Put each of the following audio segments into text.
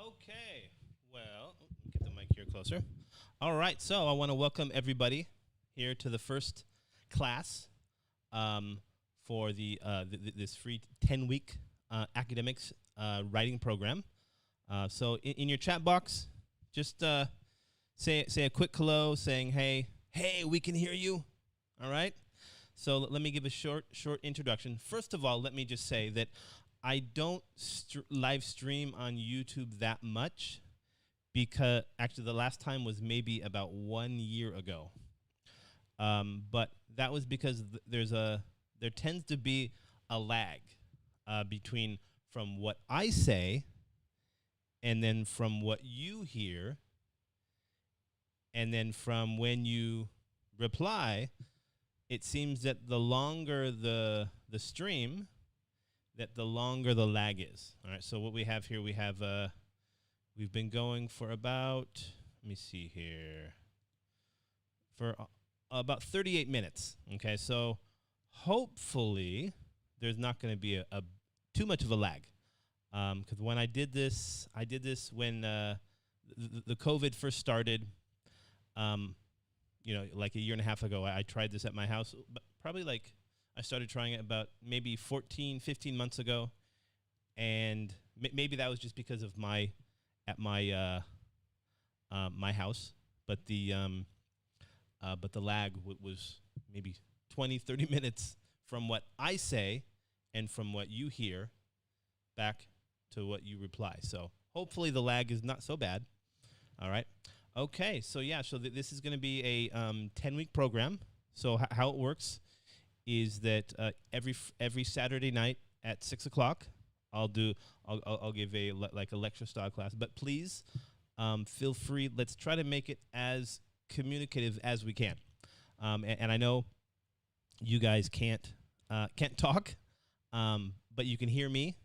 Okay, well, get the mic here closer. All right, so I want to welcome everybody here to the first class for this free 10-week academics writing program. So in your chat box, just say a quick hello, saying hey, we can hear you. All right. So let me give a short introduction. First of all, let me just say that I don't live stream on YouTube that much because actually the last time was maybe about 1 year ago. But that was because there tends to be a lag between from what I say and then from what you hear and then from when you reply. It seems that the longer the stream, that the longer the lag is. All right, so what we have here, we've been going for about, let me see here, for about 38 minutes. Okay, so hopefully there's not going to be a too much of a lag. Because when I did this when the COVID first started, like a year and a half ago. I tried this at my house, but probably like I started trying it about maybe 15 months ago, and maybe that was just because of my house, but the lag was maybe 20-30 minutes from what I say and from what you hear back to what you reply. So hopefully the lag is not so bad. All right. Okay, so yeah, so this is going to be a 10-week program. So how it works is that every Saturday night at 6 o'clock, I'll give a lecture style class. But please feel free. Let's try to make it as communicative as we can. And I know you guys can't talk, but you can hear me.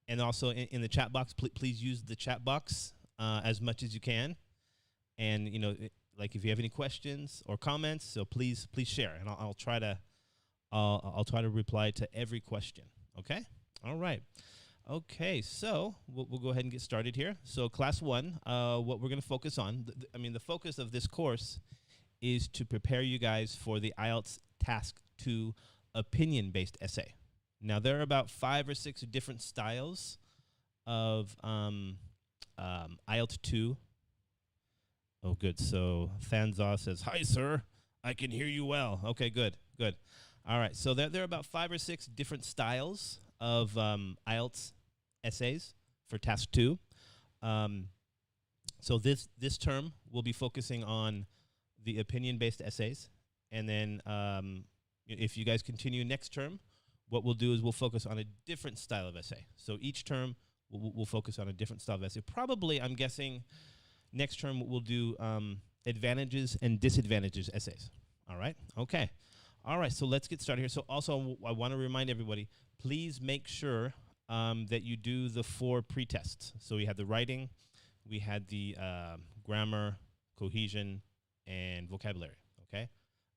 And also in the chat box, please use the chat box as much as you can. And like if you have any questions or comments, so please share, and I'll try to reply to every question. Okay. All right. Okay. So we'll go ahead and get started here. So class 1, what we're going to focus on. The focus of this course is to prepare you guys for the IELTS Task 2 opinion-based essay. Now there are about 5 or 6 different styles of IELTS 2. Oh, good. So Thanza says, "Hi, sir. I can hear you well." Okay, good. All right. So there are about 5 or 6 different styles of IELTS essays for Task 2. So this term we'll be focusing on the opinion-based essays, and then if you guys continue next term, what we'll do is we'll focus on a different style of essay. So each term we'll focus on a different style of essay. Probably, I'm guessing, next term we'll do advantages and disadvantages essays. All right? Okay. All right, so let's get started here. So also I want to remind everybody, please make sure that you do the 4 pre-tests. So we had the writing, we had the grammar, cohesion, and vocabulary, okay?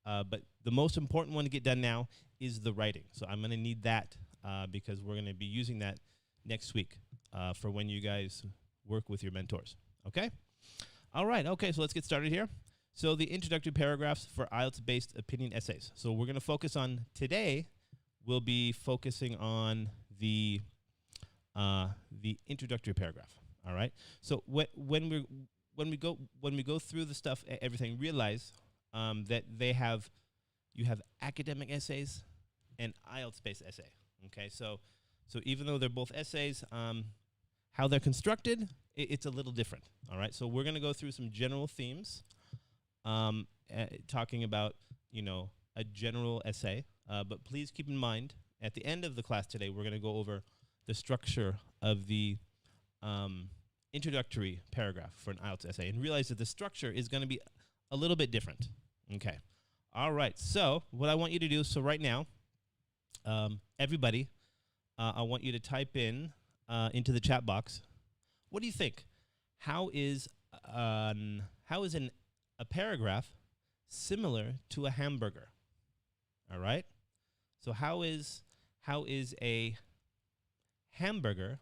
But the most important one to get done now is the writing. So I'm going to need that because we're going to be using that next week for when you guys work with your mentors, okay? All right, okay, so let's get started here. So the introductory paragraphs for IELTS-based opinion essays. So we're going to focus on today, we'll be focusing on the introductory paragraph, all right? So when we go through the stuff, everything, realize that you have academic essays and IELTS-based essay, okay? So even though they're both essays, how they're constructed, it's a little different, all right? So we're going to go through some general themes, talking about, a general essay. But please keep in mind, at the end of the class today, we're going to go over the structure of the introductory paragraph for an IELTS essay, and realize that the structure is going to be a little bit different, okay? All right, so what I want you to do, so right now, everybody, I want you to type in into the chat box, what do you think? How is a paragraph similar to a hamburger? All right? So how is a hamburger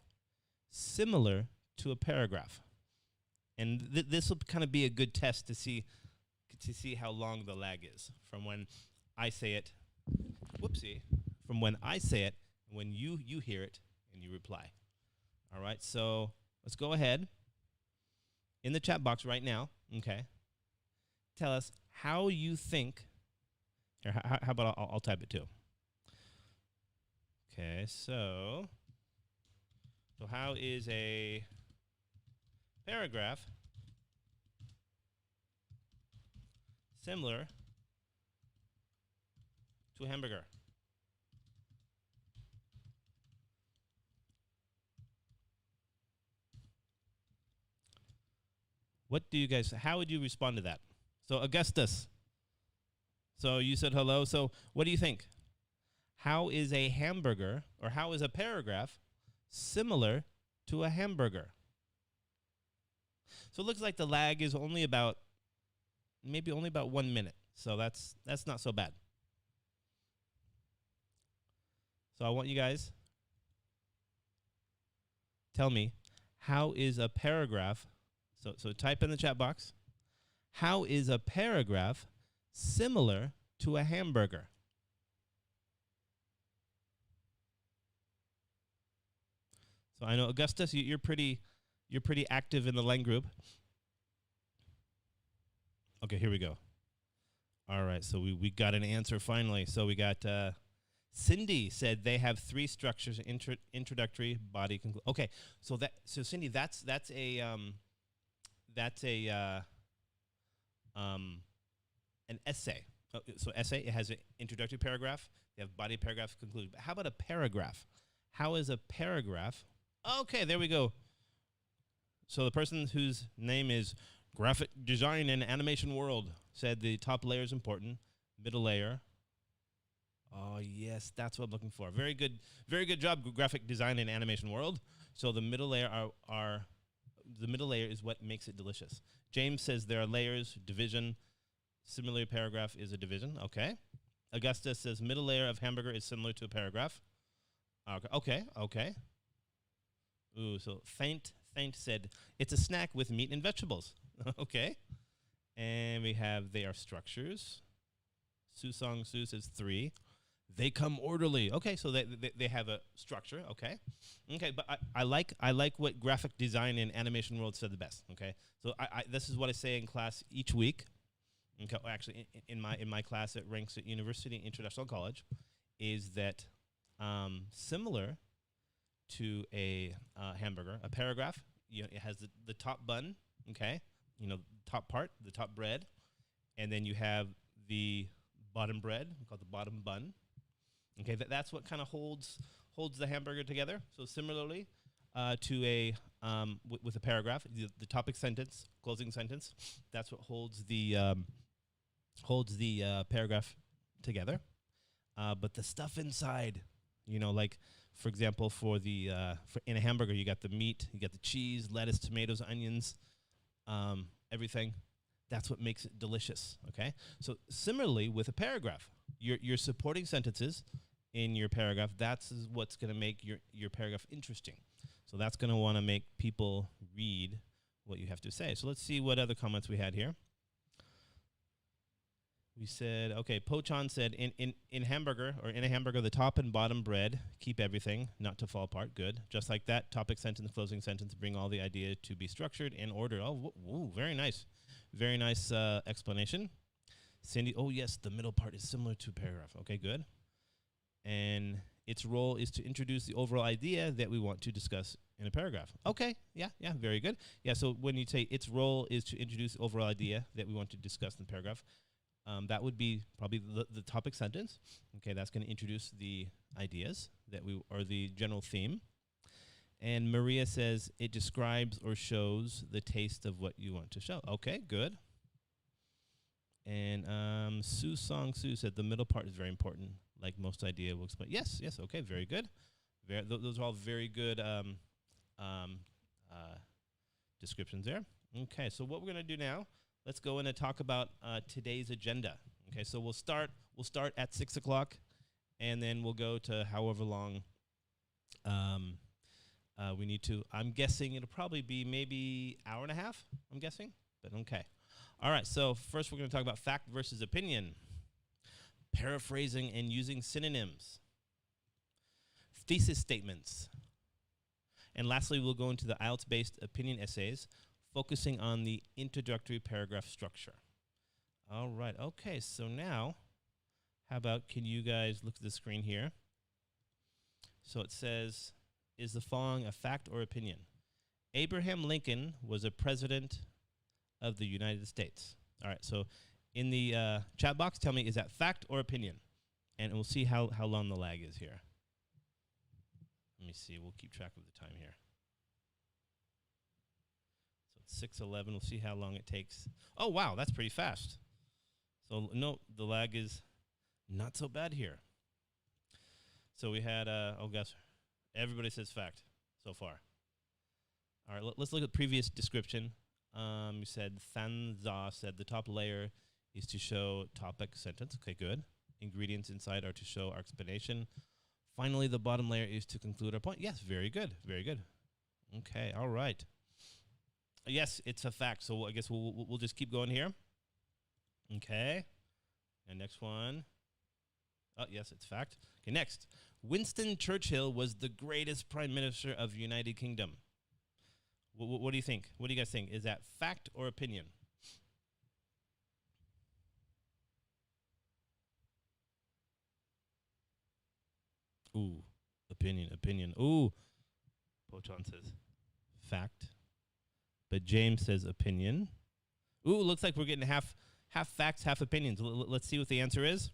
similar to a paragraph? And this will kind of be a good test to see how long the lag is from when I say it. Whoopsie. From when I say it, when you hear it, and you reply. All right, so let's go ahead in the chat box right now, okay? Tell us how you think, or how about I'll type it too. Okay, so how is a paragraph similar to a hamburger? How would you respond to that? So Augustus, so you said hello, so what do you think? How is a hamburger, or how is a paragraph similar to a hamburger? So it looks like the lag is maybe only about 1 minute. So that's not so bad. So I want you guys tell me, how is a paragraph, so type in the chat box, how is a paragraph similar to a hamburger? So I know Augustus, you're pretty active in the Lang group. Okay, here we go. All right, so we got an answer finally. So we got Cindy said they have 3 structures: introductory, body, okay. So Cindy, that's an essay. So essay, it has an introductory paragraph. They have body, paragraph, conclusion. But how about a paragraph? How is a paragraph? Okay, there we go. So the person whose name is Graphic Design and Animation World said the top layer is important, middle layer. Oh yes, that's what I'm looking for. Very good job, Graphic Design and Animation World. So the middle layer the middle layer is what makes it delicious. James says there are layers, division. Similar paragraph is a division. Okay. Augusta says middle layer of hamburger is similar to a paragraph. Okay. Ooh, so Faint said it's a snack with meat and vegetables. Okay. And we have they are structures. Su says 3. They come orderly. Okay, so they have a structure. Okay, but I like what Graphic Design and Animation World said the best. Okay, so this is what I say in class each week. Okay, actually, in my class at Ranks at University International College, is that similar to a hamburger, a paragraph. It has the top bun. Okay, top part, the top bread, and then you have the bottom bread, called the bottom bun. Okay, that's what kind of holds the hamburger together. So similarly to a with a paragraph, the topic sentence, closing sentence, that's what holds the paragraph together. But the stuff inside, like for example, for in a hamburger, you got the meat, you got the cheese, lettuce, tomatoes, onions, everything. That's what makes it delicious. Okay, so similarly with a paragraph, your supporting sentences in your paragraph, that's what's going to make your paragraph interesting. So that's going to want to make people read what you have to say. So let's see what other comments we had here. We said, okay, Pochan said, in hamburger, or in a hamburger, the top and bottom bread keep everything not to fall apart. Good. Just like that, topic sentence, closing sentence, bring all the idea to be structured in order. Oh, very nice. Very nice explanation. Cindy, oh yes, the middle part is similar to paragraph. Okay, good. And its role is to introduce the overall idea that we want to discuss in a paragraph. Okay, yeah, very good. Yeah, so when you say its role is to introduce the overall idea that we want to discuss in the paragraph, that would be probably the topic sentence. Okay, that's going to introduce the ideas or the general theme. And Maria says it describes or shows the taste of what you want to show. Okay, good. And Su said the middle part is very important. Like most idea will explain. Yes, okay, very good. Those are all very good descriptions there. Okay, so what we're going to do now, let's go in and talk about today's agenda. Okay, so we'll start at 6 o'clock, and then we'll go to however long We need to, I'm guessing it'll probably be maybe hour and a half, I'm guessing, but okay. All right, so first we're going to talk about fact versus opinion, paraphrasing and using synonyms, thesis statements, and lastly, we'll go into the IELTS-based opinion essays, focusing on the introductory paragraph structure. All right, okay, so now, how about, can you guys look at the screen here? So it says, is the following a fact or opinion? Abraham Lincoln was a president of the United States. All right, so in the chat box, tell me, is that fact or opinion? And we'll see how long the lag is here. Let me see, we'll keep track of the time here. So it's 6:11, we'll see how long it takes. Oh, wow, that's pretty fast. So no, the lag is not so bad here. So we had, oh gosh, everybody says fact so far. All right, let's look at the previous description. You said Thanza said the top layer is to show topic sentence. Okay, good. Ingredients inside are to show our explanation. Finally, the bottom layer is to conclude our point. Yes, very good, very good. Okay, all right. Yes, it's a fact. So I guess we'll just keep going here. Okay, and next one. Oh, yes, it's fact. Okay, next. Winston Churchill was the greatest prime minister of the United Kingdom. What do you think? What do you guys think? Is that fact or opinion? Ooh, opinion. Ooh, Pochon says fact, but James says opinion. Ooh, looks like we're getting half facts, half opinions. Let's see what the answer is.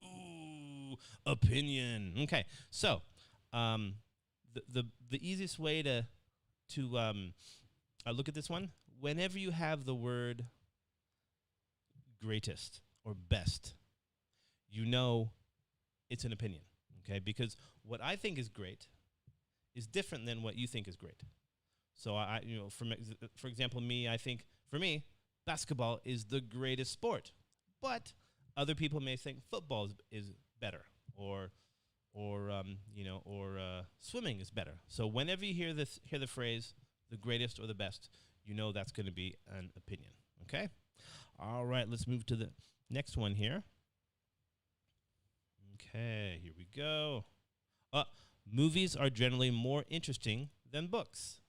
Ooh, opinion. Okay, so the easiest way to look at this one, whenever you have the word greatest or best, you know it's an opinion, okay? Because what I think is great is different than what you think is great. So for example, I think for me, basketball is the greatest sport, but other people may think football is better, or swimming is better. So whenever you hear the phrase the greatest or the best, you know that's going to be an opinion. Okay. All right. Let's move to the next one here. Okay. Here we go. Movies are generally more interesting than books.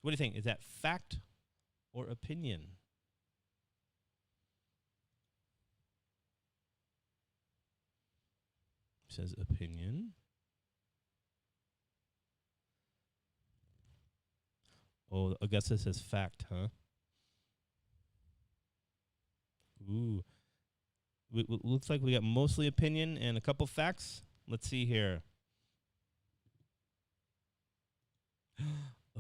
What do you think? Is that fact or opinion? Says opinion. Oh, Augusta says fact, huh? Ooh. Looks like we got mostly opinion and a couple facts. Let's see here.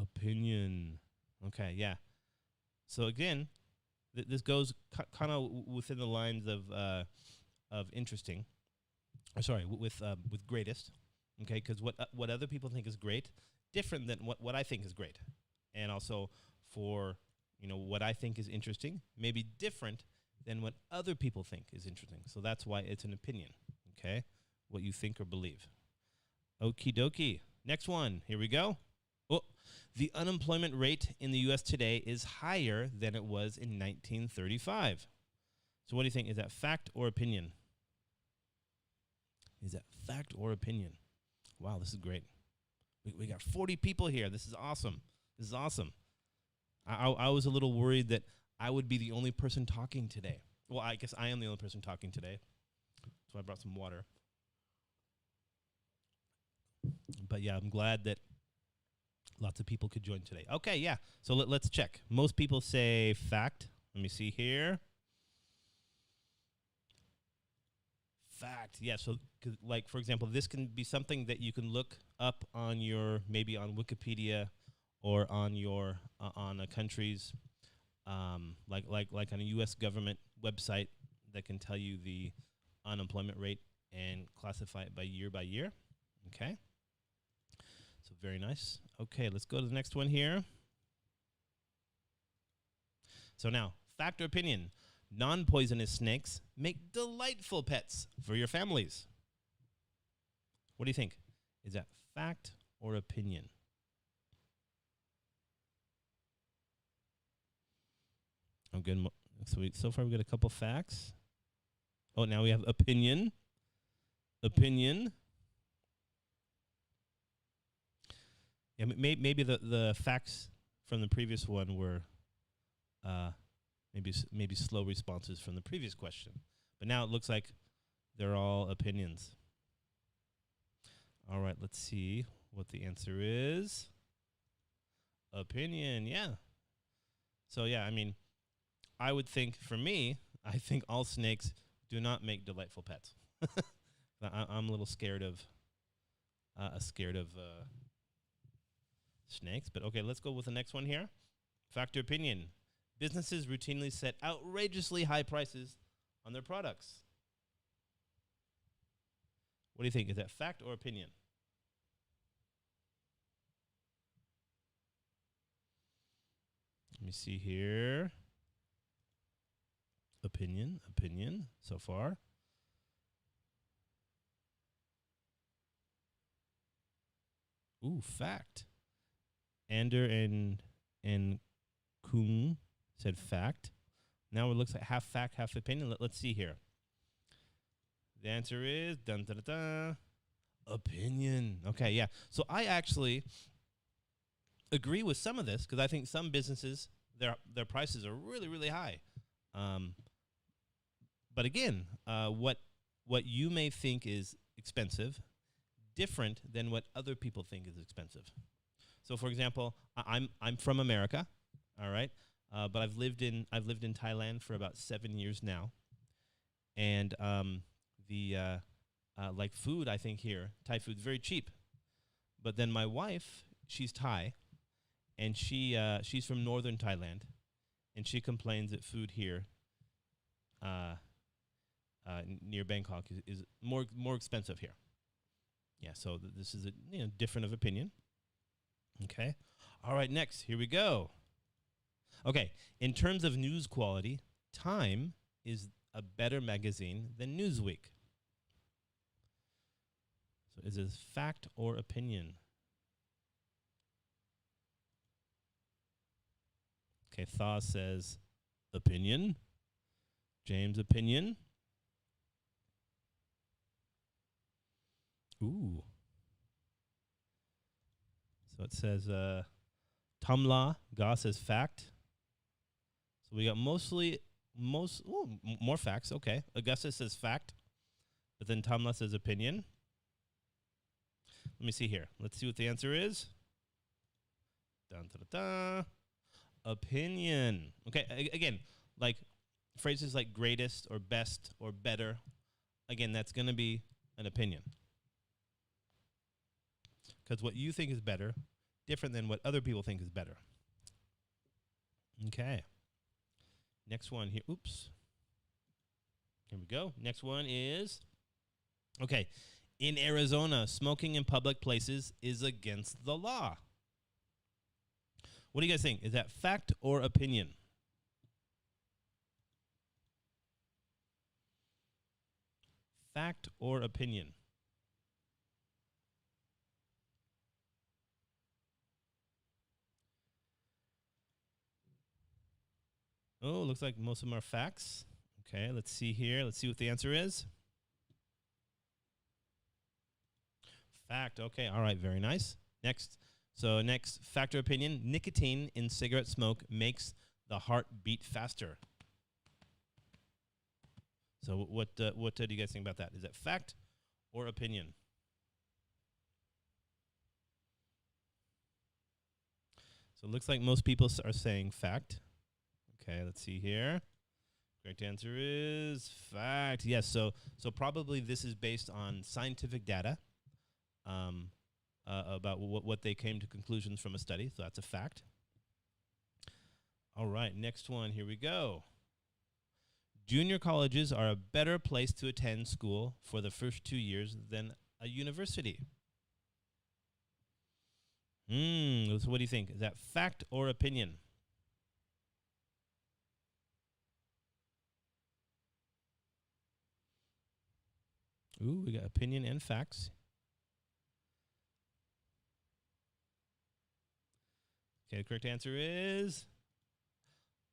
Opinion. Okay, yeah. So again, this goes kind of within the lines of interesting. With greatest, okay? Because what other people think is great, different than what I think is great, and also for what I think is interesting, maybe different than what other people think is interesting. So that's why it's an opinion, okay? What you think or believe. Okie dokie. Next one. Here we go. Oh, the unemployment rate in the U.S. today is higher than it was in 1935. So what do you think? Is that fact or opinion? Is that fact or opinion? Wow, this is great. We got 40 people here. This is awesome. This is awesome. I was a little worried that I would be the only person talking today. Well, I guess I am the only person talking today. So I brought some water. But yeah, I'm glad that lots of people could join today. Okay, yeah. So let's check. Most people say fact. Let me see here. Fact. Yeah, so like for example, this can be something that you can look up on maybe on Wikipedia or on your on a country's like on a US government website that can tell you the unemployment rate and classify it by year. Okay? So very nice. Okay, let's go to the next one here. So now, fact or opinion? Non-poisonous snakes make delightful pets for your families. What do you think? Is that fact or opinion? I'm good. So far we got a couple facts. Oh, now we have opinion. Opinion. Yeah, maybe the facts from the previous one were maybe slow responses from the previous question. But now it looks like they're all opinions. All right, let's see what the answer is. Opinion, yeah. So yeah, I mean, I would think, for me, I think all snakes do not make delightful pets. I'm a little scared of snakes. But okay, let's go with the next one here. Fact or opinion? Businesses routinely set outrageously high prices on their products. What do you think? Is that fact or opinion? Let me see here. Opinion so far. Ooh, fact. Ander and Kung said fact. Now it looks like half fact, half opinion. Let's see here. The answer is opinion. Okay, yeah. So I actually agree with some of this because I think some businesses their prices are really, really high. But again, what you may think is expensive, different than what other people think is expensive. So, for example, I'm from America, all right, but I've lived in Thailand for about 7 years now, and like food, I think here Thai food's very cheap, but then my wife, she's Thai, and she's from northern Thailand, and she complains that food here near Bangkok is more expensive here. Yeah, so this is a different of opinion. Okay. All right, next, here we go. Okay, in terms of news quality, Time is a better magazine than Newsweek. So is this fact or opinion? Okay, Thaw says opinion. James, opinion. Ooh. So it says Tamla Ga says fact. So we got more facts. Okay. Augusta says fact, but then Tamla says opinion. Let me see here. Let's see what the answer is. Dun, dun, dun, dun. Opinion. Okay. Again, like phrases like greatest or best or better. Again, that's going to be an opinion. Because what you think is better, different than what other people think is better. Okay. Next one here. Oops. Here we go. Next one is, okay, in Arizona, smoking in public places is against the law. What do you guys think? Is that fact or opinion? Fact or opinion? Oh, looks like most of them are facts. Okay, let's see here. Let's see what the answer is. Fact. Okay, all right, very nice. Next. So next, fact or opinion, nicotine in cigarette smoke makes the heart beat faster. So what do you guys think about that? Is that fact or opinion? So it looks like most people are saying fact. Okay, let's see here. Correct answer is fact. Yes, so probably this is based on scientific data about what they came to conclusions from a study. So that's a fact. All right, next one. Here we go. Junior colleges are a better place to attend school for the first 2 years than a university. So what do you think? Is that fact or opinion? Ooh, we got opinion and facts. Okay, the correct answer is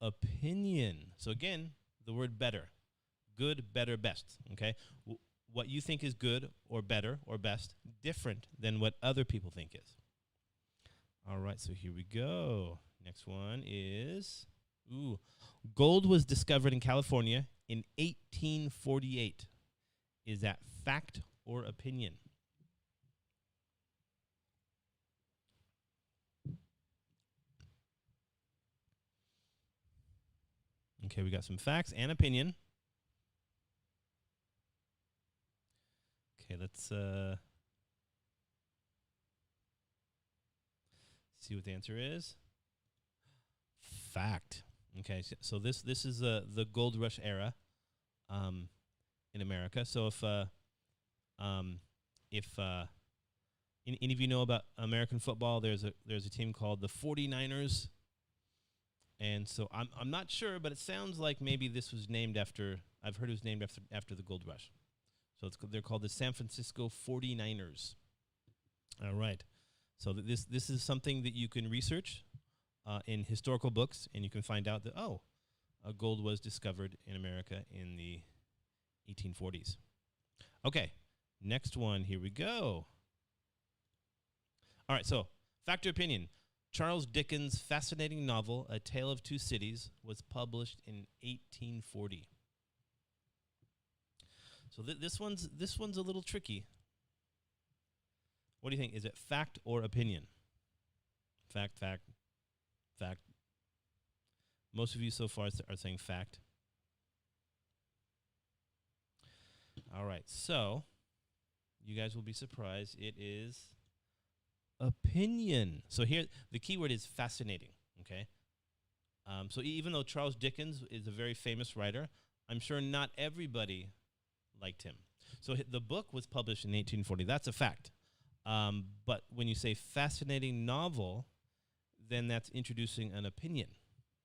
opinion. So again, the word better. Good, better, best. Okay? What you think is good or better or best, different than what other people think is. All right, so here we go. Next one is, gold was discovered in California in 1848. Is that fact or opinion? Okay, we got some facts and opinion. Okay, let's see what the answer is. Fact. Okay, so this is the gold rush era in America. So if any of you know about American football, there's a team called the 49ers. And so I'm not sure, but it sounds like maybe this was named after, I've heard it was named after the gold rush. So they're called the San Francisco 49ers. All right. So this is something that you can research in historical books, and you can find out that, gold was discovered in America in the 1840s. Okay, next one. Here we go. All right, so fact or opinion. Charles Dickens' fascinating novel, A Tale of Two Cities, was published in 1840. So this one's a little tricky. What do you think? Is it fact or opinion? Fact, fact, fact. Most of you so far are saying fact. All right, so you guys will be surprised. It is opinion. So here, the key word is fascinating, okay? So even though Charles Dickens is a very famous writer, I'm sure not everybody liked him. So the book was published in 1840. That's a fact. But when you say fascinating novel, then that's introducing an opinion.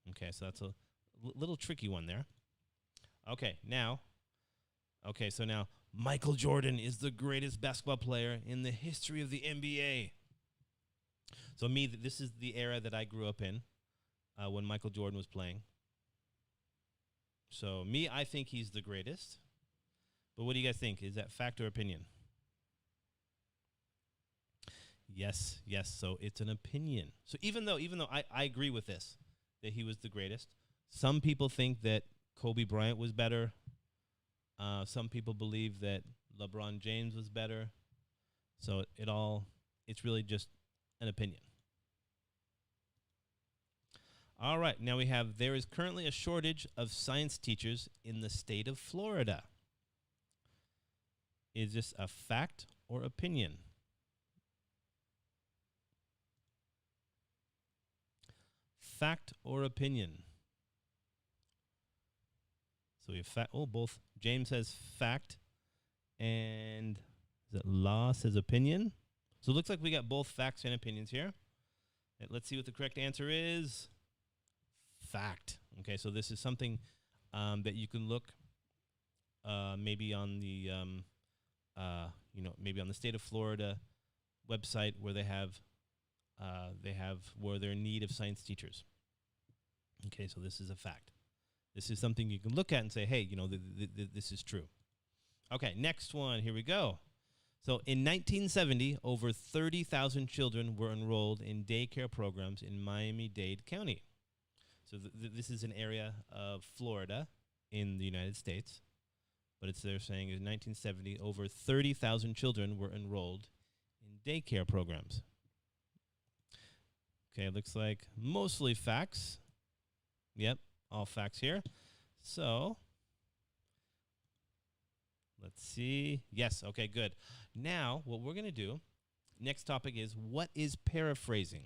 Okay, so that's a little tricky one there. So now Michael Jordan is the greatest basketball player in the history of the NBA. So this is the era that I grew up in when Michael Jordan was playing. So I think he's the greatest. But what do you guys think? Is that fact or opinion? Yes. So it's an opinion. So even though I agree with this, that he was the greatest, some people think that Kobe Bryant was better. Some people believe that LeBron James was better. So it's really just an opinion. All right, now we have, there is currently a shortage of science teachers in the state of Florida. Is this a fact or opinion? Fact or opinion? So we have both. James says fact, and Law says opinion. So it looks like we got both facts and opinions here. Let's see what the correct answer is. Fact. Okay, so this is something that you can look maybe on the maybe on the state of Florida website where they have where they're in need of science teachers. Okay, so this is a fact. This is something you can look at and say, hey, this is true. Okay, next one. Here we go. So in 1970, over 30,000 children were enrolled in daycare programs in Miami-Dade County. So this is an area of Florida in the United States. But they're saying in 1970, over 30,000 children were enrolled in daycare programs. Okay, looks like mostly facts. Yep, all facts here. So let's see. Yes, okay, good. Now, what we're going to do, next topic is, what is paraphrasing?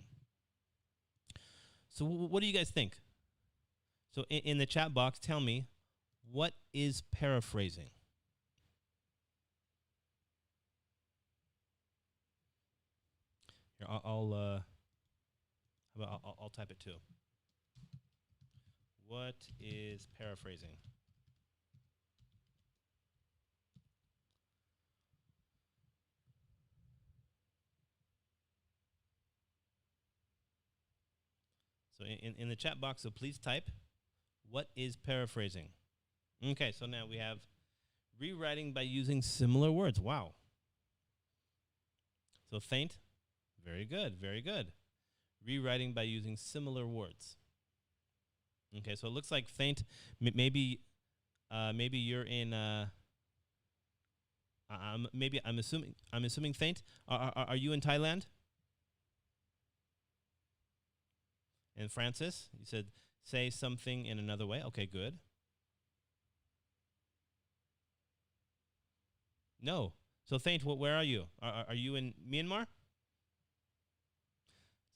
So what do you guys think? So in the chat box, tell me, what is paraphrasing? Here, I'll type it too. What is paraphrasing? in the chat box, so please type, what is paraphrasing? Okay, so now we have rewriting by using similar words. Wow. So feint, very good, very good. Rewriting by using similar words. Okay, so it looks like feint, maybe you're in, I'm assuming feint. Are you in Thailand? And Francis, you said, say something in another way. Okay, good. No. So feint, where are you? Are you in Myanmar?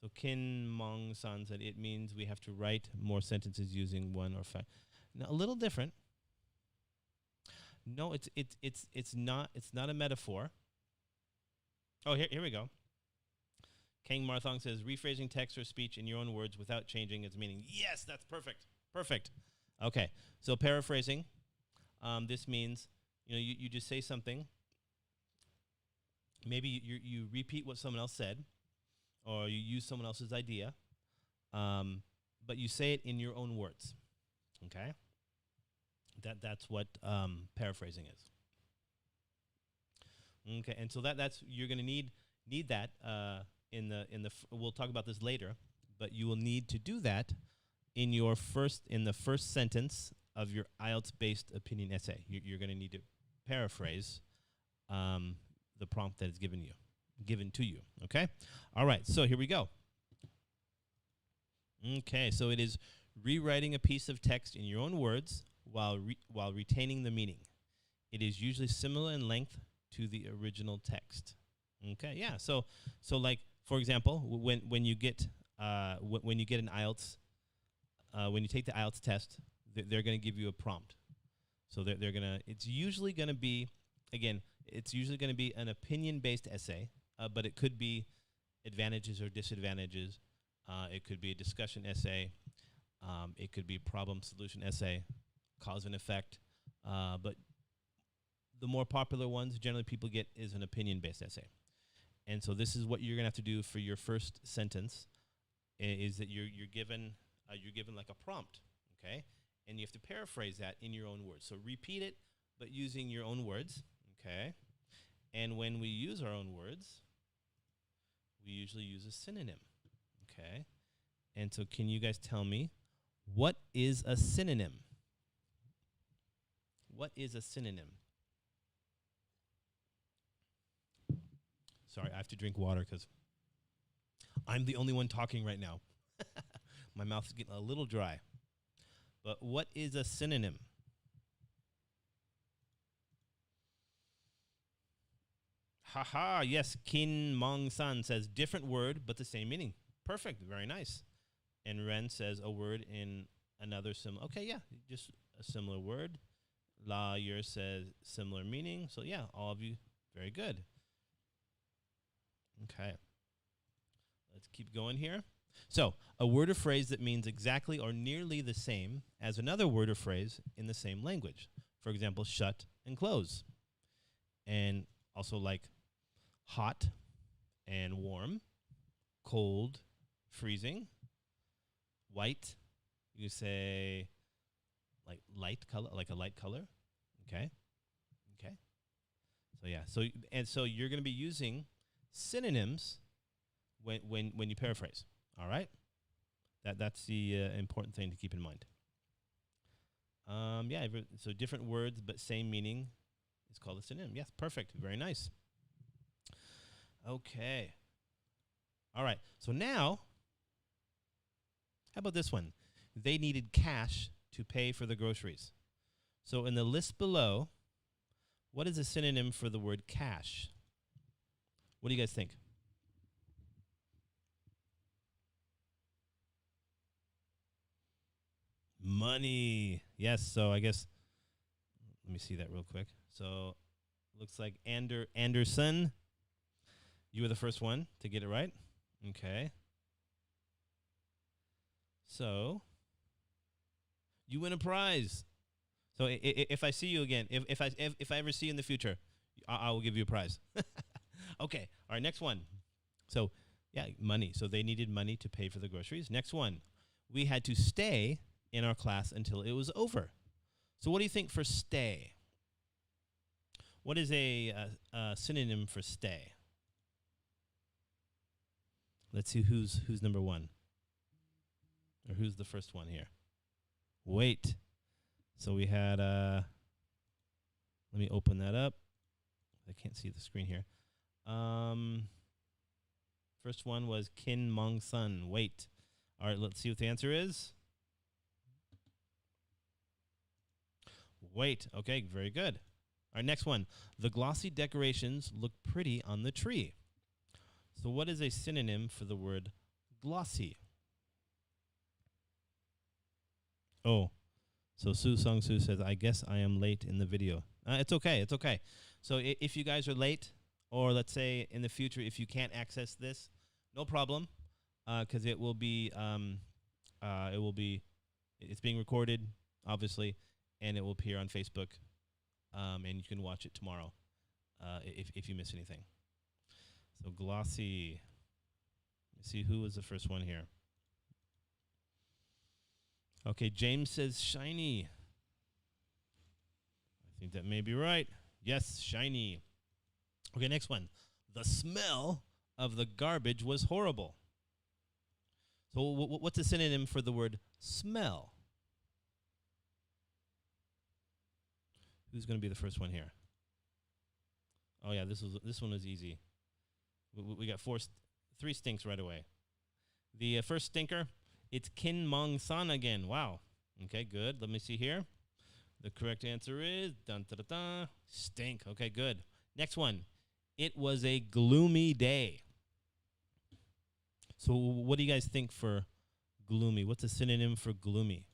So Kin Mong San said it means we have to write more sentences using one or five. Now, a little different. No, it's not a metaphor. Oh, here we go. Kang Marthong says rephrasing text or speech in your own words without changing its meaning. Yes, that's perfect. Perfect. Okay, so paraphrasing. This means you just say something. Maybe you repeat what someone else said, or you use someone else's idea, but you say it in your own words. Okay. That's what paraphrasing is. Okay, and so that's you're going to need that we'll talk about this later, but you will need to do that in the first sentence of your IELTS-based opinion essay. You're going to need to paraphrase the prompt that is given to you. Okay, all right. So here we go. Okay, so it is rewriting a piece of text in your own words while retaining the meaning. It is usually similar in length to the original text. Okay, yeah. So like for example, when you get an IELTS, when you take the IELTS test, they're going to give you a prompt. So it's usually going to be an opinion-based essay, but it could be advantages or disadvantages. It could be a discussion essay. It could be problem-solution essay, cause and effect. But the more popular ones generally people get is an opinion-based essay. And so this is what you're going to have to do for your first sentence, is that you're given like a prompt, okay? And you have to paraphrase that in your own words. So repeat it, but using your own words, okay? And when we use our own words, we usually use a synonym, okay? And so can you guys tell me, what is a synonym? What is a synonym? Sorry, I have to drink water because I'm the only one talking right now. My mouth is getting a little dry. But what is a synonym? Haha, yes, Kin Mong San says different word but the same meaning. Perfect, very nice. And Ren says a word in another similar. Okay, yeah, just a similar word. La Yer says similar meaning. So yeah, all of you, very good. Okay. Let's keep going here. So, a word or phrase that means exactly or nearly the same as another word or phrase in the same language. For example, shut and close. And also like hot and warm, cold, freezing, white. You say like light color, like a light color. Okay. Okay. So yeah. So you're going to be using synonyms when you paraphrase. All right, that's the important thing to keep in mind. Yeah, so different words but same meaning is called a synonym. Yes, perfect, very nice. Okay. All right. So now, how about this one? They needed cash to pay for the groceries. So in the list below, what is a synonym for the word cash? What do you guys think? Money. Yes, so I guess, let me see that real quick. So looks like Anderson, you were the first one to get it right. Okay. So you win a prize. So if I see you again, if I ever see you in the future, I will give you a prize. Okay. All right, next one. So yeah, money. So they needed money to pay for the groceries. Next one. we had to stay in our class until it was over. So what do you think for stay? What is a synonym for stay? Let's see who's number one. Or who's the first one here? Wait. So we had, let me open that up. I can't see the screen here. First one was Kin Mong Sun. Wait. All right, let's see what the answer is. Wait. Okay, very good. All right, next one. The glossy decorations look pretty on the tree. So what is a synonym for the word glossy? Oh, so Su Sung Su says, I guess I am late in the video. It's okay. It's okay. So if you guys are late, or let's say in the future, if you can't access this, no problem, because it will be, it's being recorded, obviously, and it will appear on Facebook, and you can watch it tomorrow if you miss anything. So glossy. Let's see who was the first one here. Okay, James says shiny. I think that may be right. Yes, shiny. Okay, next one. The smell of the garbage was horrible. So what's a synonym for the word smell? Who's going to be the first one here? Oh yeah, this one was easy. We got three stinks right away. The first stinker, it's Kin Mong San again. Wow. Okay, good. Let me see here. The correct answer is stink. Okay, good. Next one. It was a gloomy day. So what do you guys think for gloomy? What's a synonym for gloomy?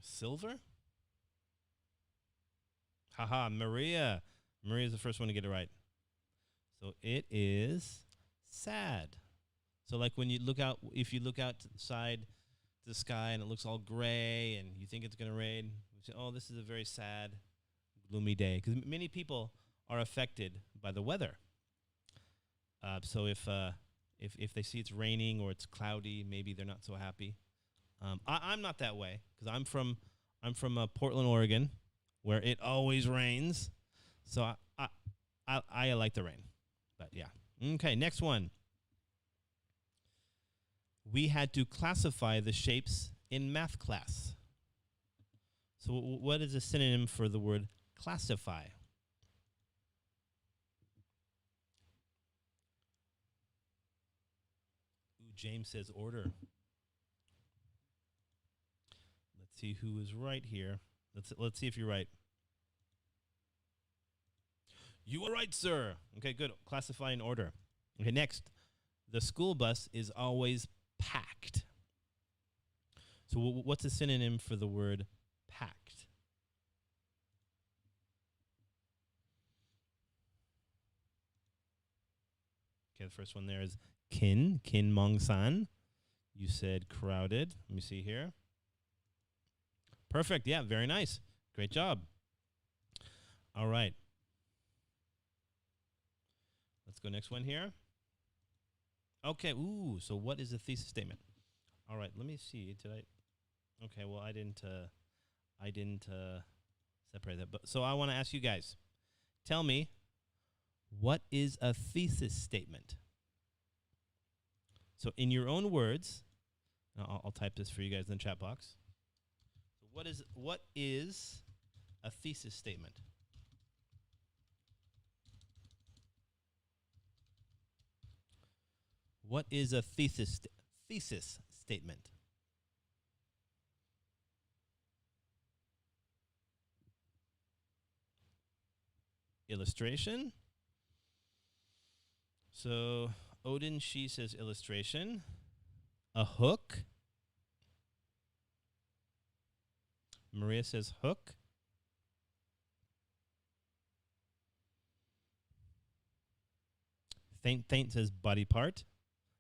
Silver? Haha, Maria. Maria's the first one to get it right. So it is sad. So like when you look out, if you look out to the side, to the sky, and it looks all gray, and you think it's going to rain, you say, oh, this is a very sad, gloomy day. Because many people are affected by the weather. So if they see it's raining or it's cloudy, maybe they're not so happy. I'm not that way, because I'm from Portland, Oregon, where it always rains. So I like the rain, but yeah. Okay, next one. We had to classify the shapes in math class. So what is a synonym for the word classify? Ooh, James says order. Let's see who is right here. Let's see if you're right. You are right, sir. Okay, good. Classify in order. Okay, next. The school bus is always packed. So what's a synonym for the word packed? Okay, the first one there is Kin Mong San. You said crowded. Let me see here. Perfect. Yeah, very nice. Great job. All right. Let's go next one here. Okay. Ooh, so what is a thesis statement? All right, let me see. Did I? Okay, well, I didn't separate that. But so I want to ask you guys. Tell me, what is a thesis statement? So in your own words, I'll type this for you guys in the chat box. So what is a thesis statement? What is a thesis statement? Illustration. So Odin, she says illustration. A hook. Maria says hook. Faint says body part.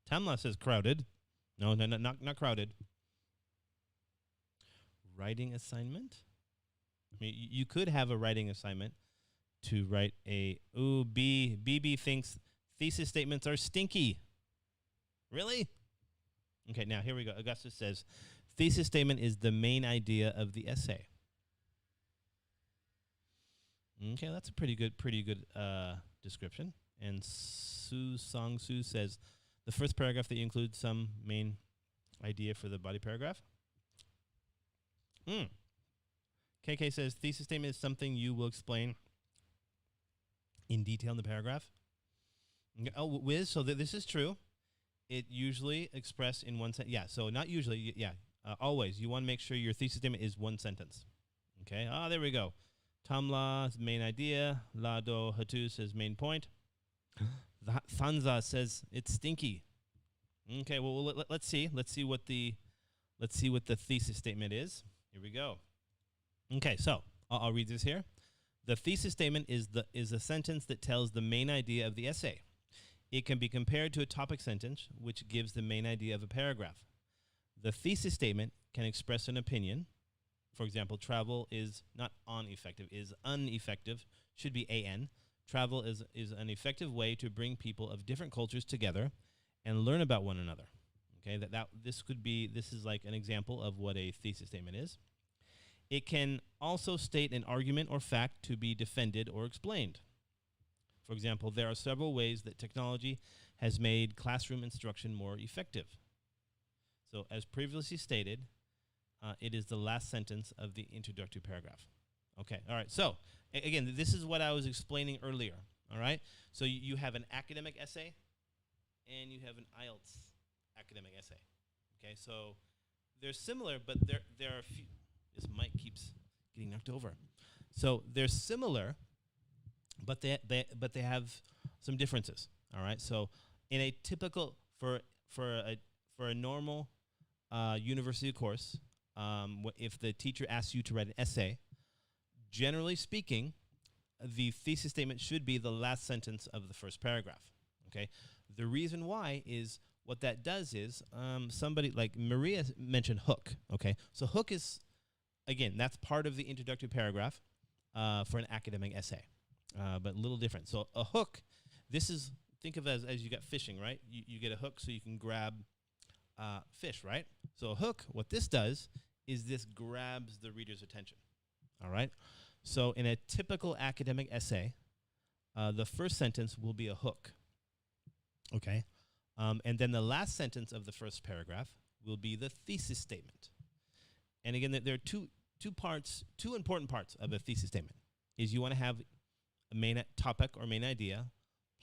Tamla says crowded. No, not crowded. Writing assignment. I mean, you could have a writing assignment to write BB thinks thesis statements are stinky. Really? Okay, now here we go. Augustus says, thesis statement is the main idea of the essay. Okay, that's a pretty good description. And Sang Su says, the first paragraph that you include some main idea for the body paragraph. KK says, thesis statement is something you will explain in detail in the paragraph. Oh, Wiz, so this is true. It usually expressed in one sentence. Yeah, so not usually, always. You want to make sure your thesis statement is one sentence. Okay, there we go. Tamla's main idea. Lado Hatu says main point. Thanza says it's stinky. Okay, well let's see. Let's see what the thesis statement is. Here we go. Okay, so I'll read this here. The thesis statement is a sentence that tells the main idea of the essay. It can be compared to a topic sentence, which gives the main idea of a paragraph. The thesis statement can express an opinion. For example, travel is not ineffective, is ineffective, should be AN. Travel is an effective way to bring people of different cultures together and learn about one another. Okay, this is like an example of what a thesis statement is. It can also state an argument or fact to be defended or explained. For example, there are several ways that technology has made classroom instruction more effective. So, as previously stated, it is the last sentence of the introductory paragraph. Okay, all right. So, again, this is what I was explaining earlier. All right. So you have an academic essay, and you have an IELTS academic essay. Okay, so they're similar, but there are a few. This mic keeps getting knocked over. So they're similar, but they have some differences. All right. So in a typical for a normal university course, if the teacher asks you to write an essay, generally speaking, the thesis statement should be the last sentence of the first paragraph. Okay. The reason why is what that does is somebody like Maria mentioned hook. Okay. So hook is, again, that's part of the introductory paragraph for an academic essay, but a little different. So a hook, think of it as you got fishing, right? You get a hook so you can grab fish, right? So a hook, what this does is this grabs the reader's attention, all right? So in a typical academic essay, the first sentence will be a hook, okay? And then the last sentence of the first paragraph will be the thesis statement. And again, there are two important parts of a thesis statement. Is you want to have a main topic or main idea,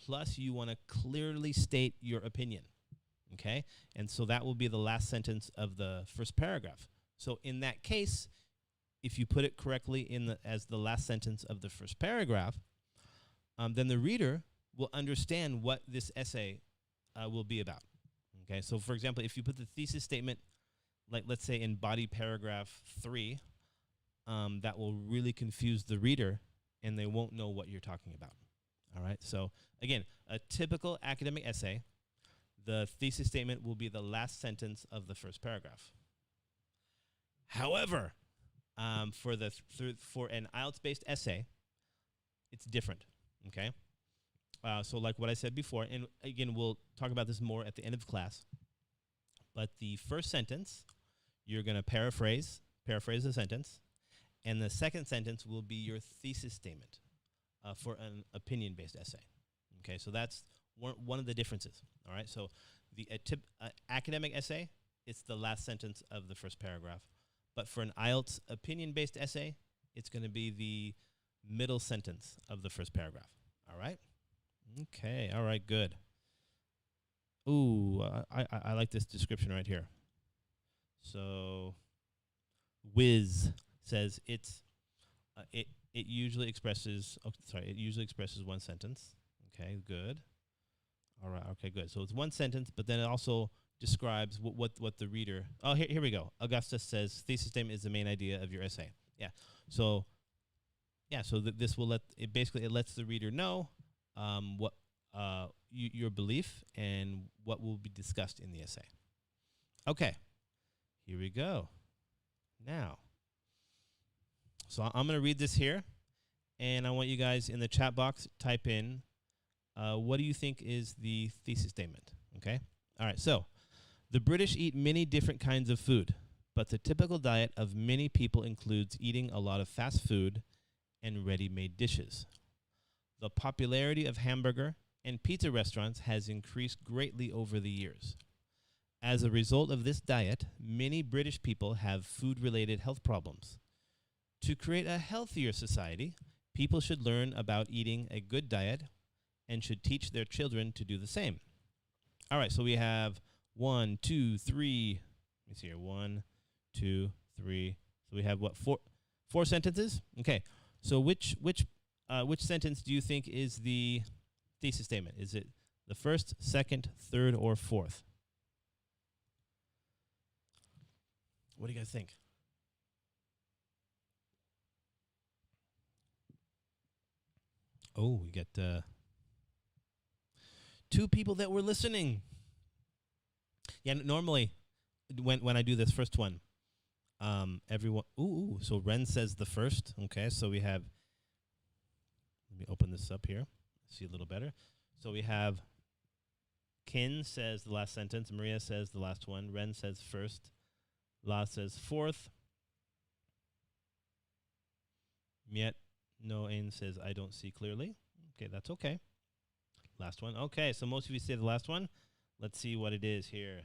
plus you want to clearly state your opinion, okay? And so that will be the last sentence of the first paragraph. So in that case, if you put it correctly as the last sentence of the first paragraph, then the reader will understand what this essay will be about, okay? So for example, if you put the thesis statement, like let's say in body paragraph 3, that will really confuse the reader and they won't know what you're talking about. All right. So again, a typical academic essay, the thesis statement will be the last sentence of the first paragraph. However, for an IELTS-based essay, it's different. Okay. So like what I said before, and again, we'll talk about this more at the end of class. But the first sentence, you're going to paraphrase the sentence, and the second sentence will be your thesis statement for an opinion-based essay. Okay, so that's one of the differences. All right, so the academic essay, it's the last sentence of the first paragraph. But for an IELTS opinion-based essay, it's going to be the middle sentence of the first paragraph. All right? Okay, all right, good. Ooh, I like this description right here. So, Wiz says it usually expresses. It usually expresses one sentence. Okay, good. All right. Okay, good. So it's one sentence, but then it also describes what the reader. Oh, here we go. Augustus says thesis statement is the main idea of your essay. Yeah. So, this will it lets the reader know what your belief and what will be discussed in the essay. Okay, here we go. Now, so I'm going to read this here, And I want you guys in the chat box type in what do you think is the thesis statement? Okay? All right, so the British eat many different kinds of food, but the typical diet of many people includes eating a lot of fast food and ready-made dishes. The popularity of hamburger and pizza restaurants has increased greatly over the years. As a result of this diet, many British people have food-related health problems. To create a healthier society, people should learn about eating a good diet and should teach their children to do the same. All right, so we have 1, 2, 3. Let me see here. 1, 2, 3. So we have what? Four sentences? Okay. So which sentence do you think is the thesis statement? Is it the first, second, third, or fourth? What do you guys think? Oh, we got 2 people that were listening. Yeah, normally when I do this first one, everyone. Ooh, so Ren says the first. Okay, so we have. Let me open this up here. See a little better. So we have. Kin says the last sentence. Maria says the last one. Ren says first. La says fourth. Miet no Ain says I don't see clearly. Okay, that's okay. Last one. Okay, so most of you say the last one. Let's see what it is here.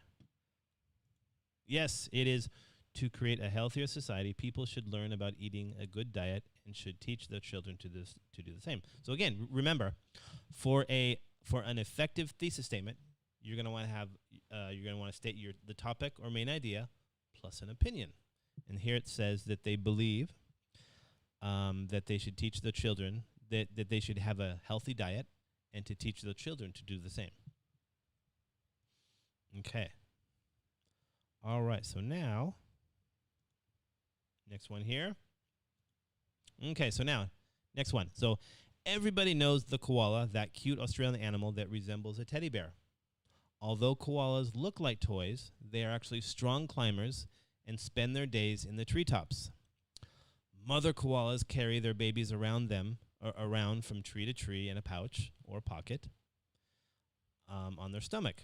Yes, it is to create a healthier society. People should learn about eating a good diet and should teach their children to do the same. So again, remember, for an effective thesis statement, you're going to want to have state the topic or main idea plus an opinion. And here it says that they believe that they should teach their children that they should have a healthy diet and to teach their children to do the same. Okay. All right, so now, next one here. Okay, so now, next one. So everybody knows the koala, that cute Australian animal that resembles a teddy bear. Although koalas look like toys, they are actually strong climbers and spend their days in the treetops. Mother koalas carry their babies around from tree to tree in a pouch or pocket on their stomach.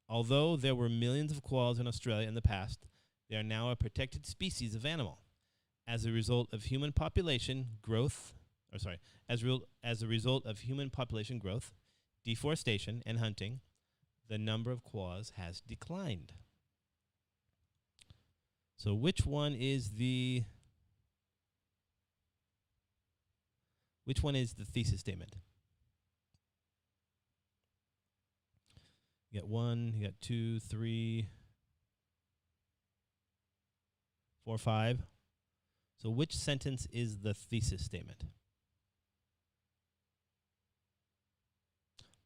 Although there were millions of koalas in Australia in the past, they are now a protected species of animal. As a result of human population growth, deforestation, and hunting, the number of koalas has declined. So which one is the thesis statement? You got 1, you got 2, 3, 4, 5. So which sentence is the thesis statement?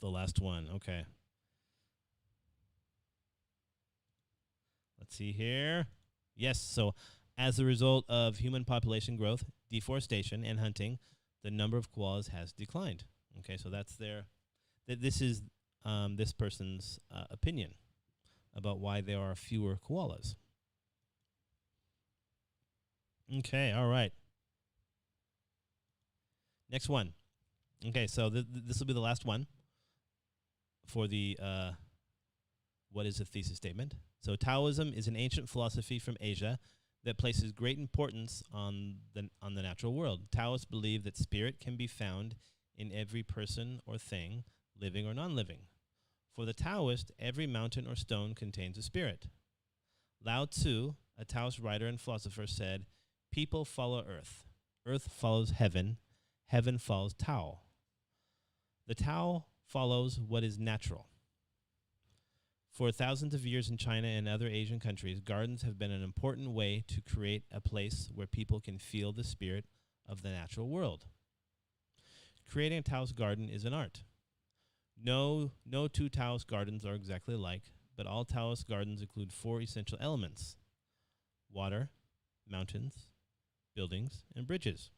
The last one, okay. Let's see here. Yes, so as a result of human population growth, deforestation, and hunting, the number of koalas has declined. Okay, so that's this is this person's opinion about why there are fewer koalas. Okay, all right. Next one. Okay, so this will be the last one for the what is a thesis statement. So Taoism is an ancient philosophy from Asia that places great importance on the natural world. Taoists believe that spirit can be found in every person or thing, living or non-living. For the Taoist, every mountain or stone contains a spirit. Lao Tzu, a Taoist writer and philosopher, said, "People follow earth. Earth follows heaven. Heaven follows Tao. The Tao follows what is natural." For thousands of years in China and other Asian countries, gardens have been an important way to create a place where people can feel the spirit of the natural world. Creating a Taoist garden is an art. No two Taoist gardens are exactly alike, but all Taoist gardens include 4 essential elements: water, mountains, buildings, and bridges.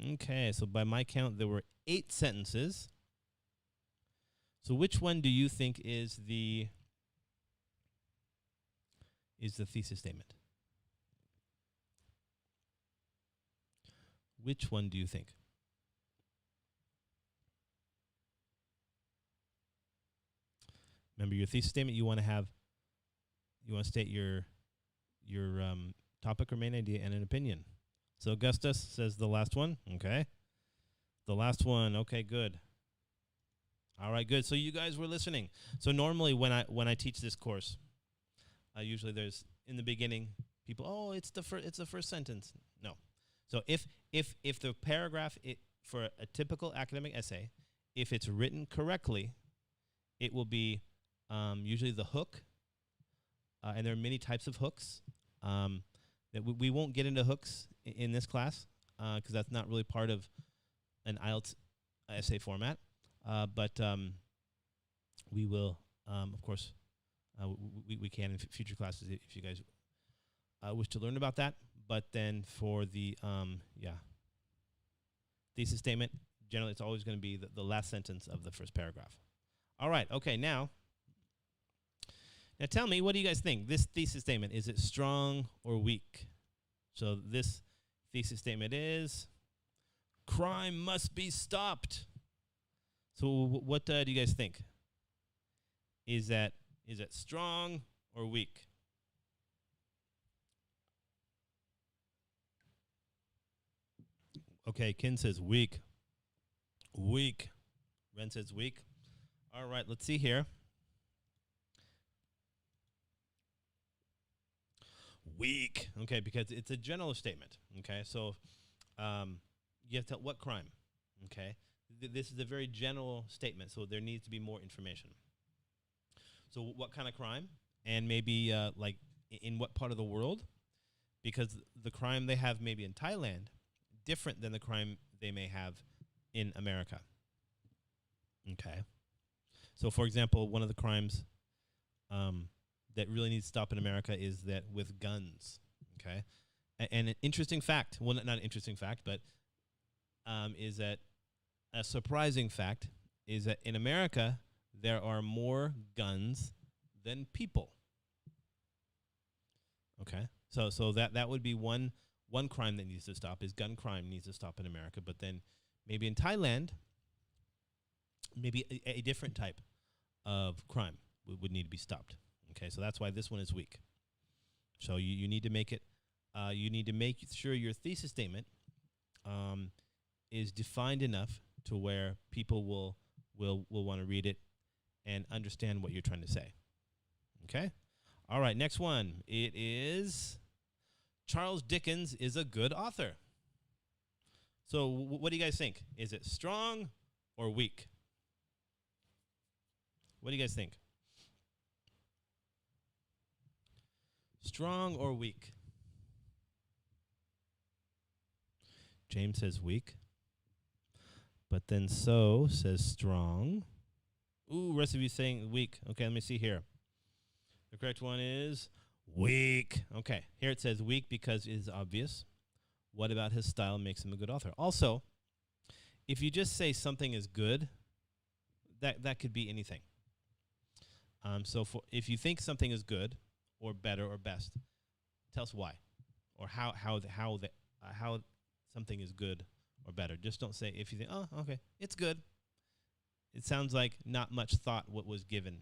Okay, so by my count, there were 8 sentences. So which one do you think is the thesis statement? Which one do you think? Remember your thesis statement. You want to state your topic or main idea and an opinion. So Augustus says the last one. Okay. The last one. Okay, good. All right, good. So you guys were listening. So normally when I teach this course, usually there's in the beginning people, oh, it's the first sentence. No. So if the paragraph for a typical academic essay, if it's written correctly, it will be usually the hook, and there are many types of hooks. That we won't get into hooks in this class because that's not really part of an IELTS essay format. But we will, of course, we can in future classes if you guys wish to learn about that. But then for the thesis statement, generally it's always going to be the last sentence of the first paragraph. All right, okay, now tell me, what do you guys think? This thesis statement, is it strong or weak? So this thesis statement is, crime must be stopped. So what do you guys think? Is it strong or weak? Okay, Ken says weak. Weak. Ren says weak. All right, let's see here. Weak. Okay, because it's a general statement. Okay, so you have to tell what crime. Okay, this is a very general statement, so there needs to be more information. So what kind of crime, and maybe like in what part of the world? Because the crime they have maybe in Thailand different than the crime they may have in America. Okay, so for example, one of the crimes that really needs to stop in America is that with guns. Okay, and an interesting fact, well, not an interesting fact, but is that a surprising fact is that in America there are more guns than people. Okay, so that would be one crime that needs to stop, is gun crime needs to stop in America. But then maybe in Thailand, maybe a different type of crime would need to be stopped. Okay, so that's why this one is weak. So you need to make it, you need to make sure your thesis statement is defined enough to where people will want to read it and understand what you're trying to say. Okay? All right, next one. It is Charles Dickens is a good author. So what do you guys think? Is it strong or weak? What do you guys think? Strong or weak? James says weak. But then So says strong. Ooh, rest of you saying weak. Okay, let me see here. The correct one is weak. Okay, here it says weak because it is obvious. What about his style makes him a good author? Also, if you just say something is good, that could be anything. So if you think something is good or better or best, tell us why, or how something is good or better. Just don't say, if you think, oh, okay, it's good. It sounds like not much thought what was given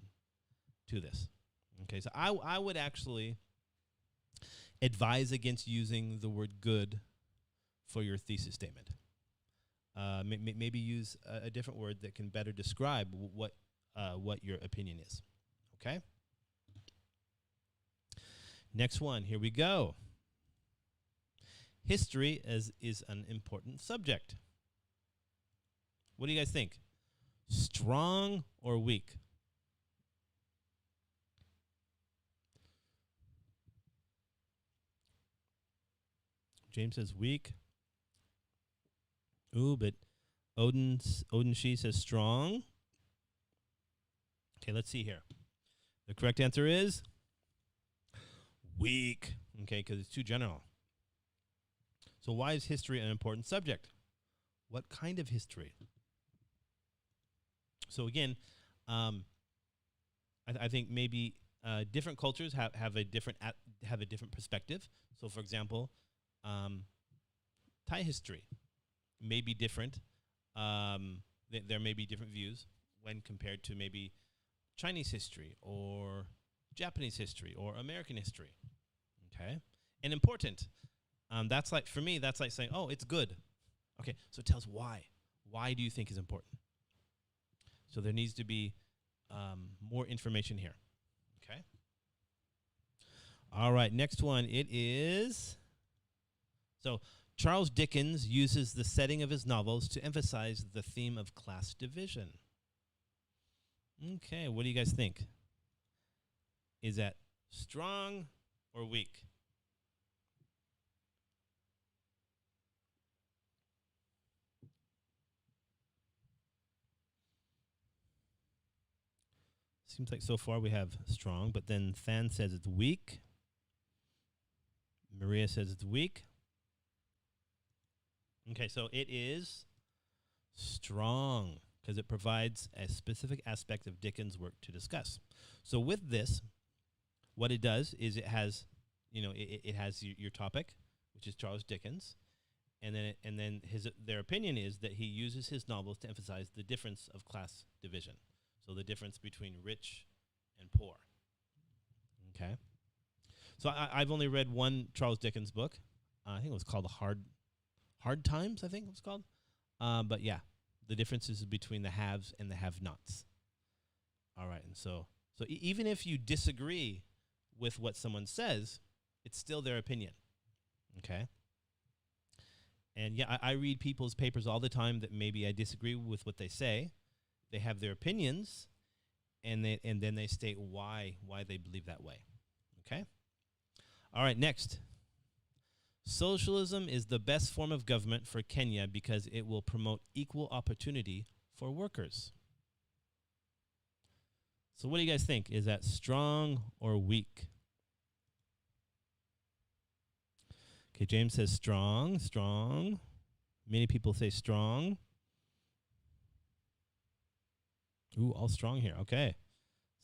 to this. Okay, so I would actually advise against using the word good for your thesis statement. Maybe use a different word that can better describe what your opinion is. Okay? Next one, here we go. History is an important subject. What do you guys think? Strong or weak? James says weak. Ooh, but Odin Shi says strong. Okay, let's see here. The correct answer is weak. Okay, because it's too general. So why is history an important subject? What kind of history? So again, I think maybe different cultures have a different perspective. So for example, Thai history may be different. There may be different views when compared to maybe Chinese history or Japanese history or American history. Okay? And important. That's like, for me, that's like saying, oh, it's good. Okay, so it tells why. Why do you think is important? So there needs to be more information here. Okay? All right, next one. It is, so Charles Dickens uses the setting of his novels to emphasize the theme of class division. Okay, what do you guys think? Is that strong or weak? Seems like so far we have strong, but then Than says it's weak. Maria says it's weak. Okay, so it is strong because it provides a specific aspect of Dickens' work to discuss. So with this, what it does is it has, it has your topic, which is Charles Dickens, and then their opinion is that he uses his novels to emphasize the difference of class division. So the difference between rich and poor. Okay. So I've only read one Charles Dickens book. I think it was called Hard Times, I think it was called. But yeah, the differences between the haves and the have-nots. All right, and so even if you disagree with what someone says, it's still their opinion. Okay. And yeah, I read people's papers all the time that maybe I disagree with what they say. They have their opinions, and then they state why they believe that way. Okay? All right, next. Socialism is the best form of government for Kenya because it will promote equal opportunity for workers. So what do you guys think? Is that strong or weak? Okay, James says strong. Many people say strong. Ooh, all strong here. Okay.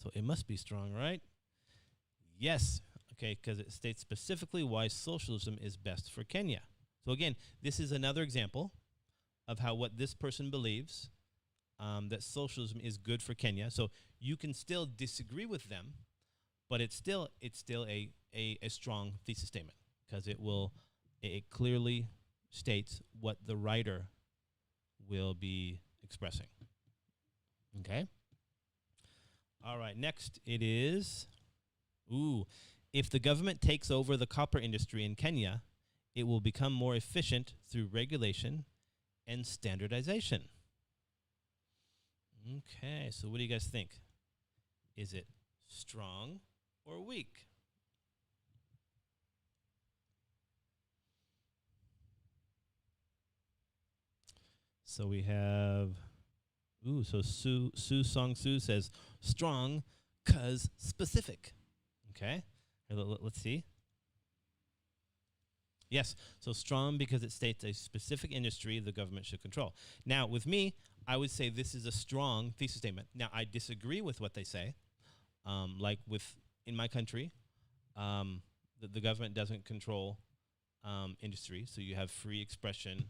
So it must be strong, right? Yes. Okay, because it states specifically why socialism is best for Kenya. So again, this is another example of how what this person believes, that socialism is good for Kenya. So you can still disagree with them, but it's still a strong thesis statement because it clearly states what the writer will be expressing. Okay. All right. Next, it is, if the government takes over the copper industry in Kenya, it will become more efficient through regulation and standardization. Okay. So what do you guys think? Is it strong or weak? So we have, so Su Song Su says strong 'cause specific. Okay, let's see. Yes, so strong because it states a specific industry the government should control. Now, with me, I would say this is a strong thesis statement. Now, I disagree with what they say. Like in my country, the government doesn't control industry, so you have free expression.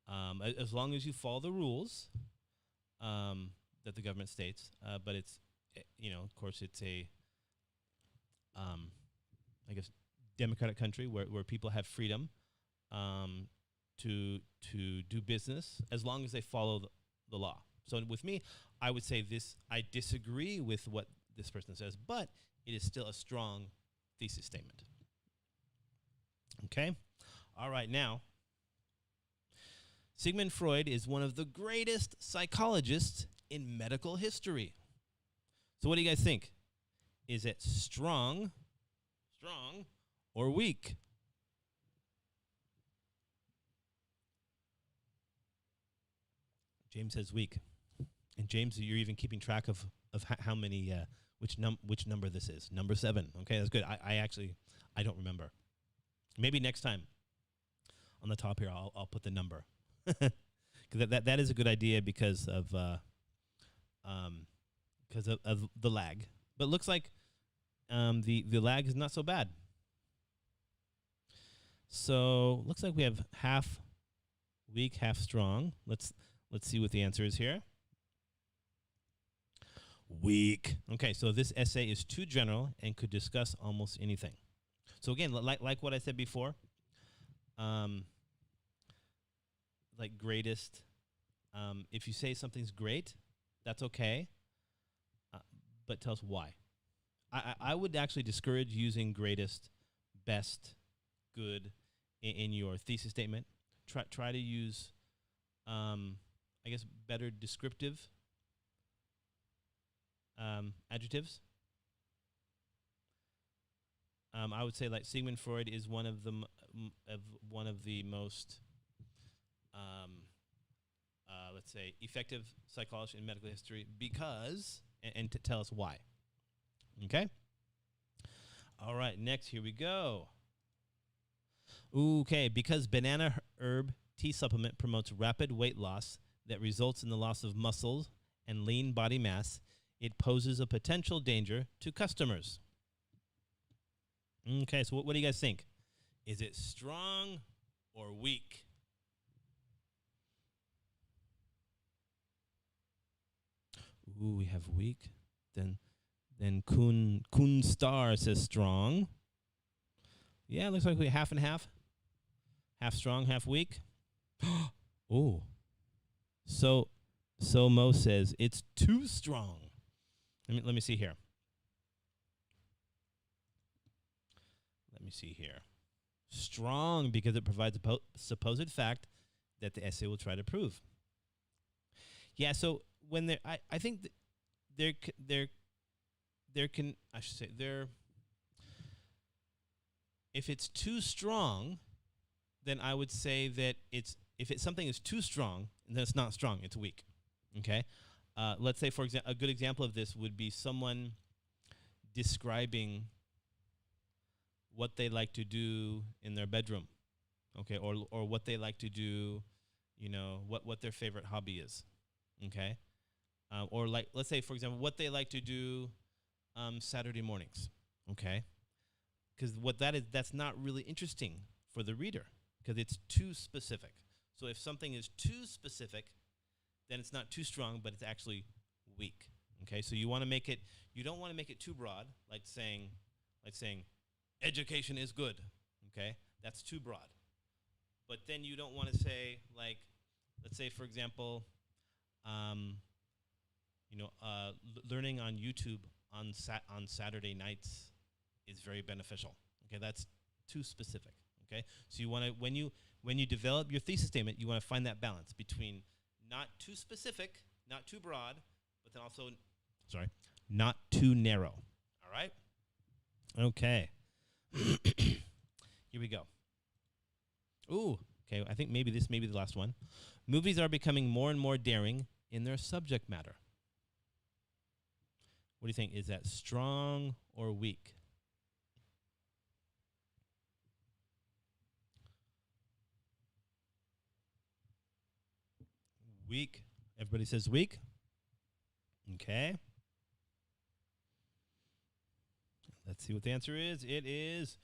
As long as you follow the rules that the government states, but it's, of course, it's a, I guess, democratic country where people have freedom to do business as long as they follow the law. So with me, I would say this, I disagree with what this person says, but it is still a strong thesis statement. Okay? All right, now, Sigmund Freud is one of the greatest psychologists in medical history. So what do you guys think? Is it strong, or weak? James says weak. And James, you're even keeping track of how many, which number this is. Number 7. Okay, that's good. I don't remember. Maybe next time on the top here, I'll put the number. Because that is a good idea because of the lag. But it looks like the lag is not so bad. So looks like we have half weak, half strong. Let's see what the answer is here. Weak. Okay, so this essay is too general and could discuss almost anything. So again, like what I said before, like greatest. If you say something's great, that's okay, but tell us why. I would actually discourage using greatest, best, good in your thesis statement. Try to use, I guess, better descriptive adjectives. I would say like Sigmund Freud is one of the most let's say effective psychologists in medical history because and to tell us why. Okay. All right. Next, here we go. Okay, because banana herb tea supplement promotes rapid weight loss that results in the loss of muscle and lean body mass, it poses a potential danger to customers. Okay, so what do you guys think? Is it strong or weak? Ooh, we have weak. Then Kun Star says strong. Yeah, looks like we half and half. Half strong, half weak. Oh. So Mo says it's too strong. Let me see here. Strong because it provides a supposed fact that the essay will try to prove. Yeah, so when I think there can I should say there. If it's too strong, then I would say that something is too strong, then it's not strong, it's weak. Okay? Let's say, for example, a good example of this would be someone describing what they like to do in their bedroom, okay, or what they like to do, what their favorite hobby is, okay, or like let's say, for example, what they like to do Saturday mornings, okay, because that's not really interesting for the reader because it's too specific. So if something is too specific, then it's not too strong, but it's actually weak. Okay, so you don't want to make it too broad, like saying education is good. Okay, that's too broad. But then you don't want to say let's say for example, learning on YouTube on Saturday nights is very beneficial. Okay, that's too specific. Okay, so you want to when you develop your thesis statement, you want to find that balance between not too specific, not too broad, but then also, not too narrow. All right? Okay. Here we go. Ooh, okay, I think maybe this may be the last one. Movies are becoming more and more daring in their subject matter. What do you think? Is that strong or weak? Weak. Everybody says weak. Okay. Let's see what the answer is. It is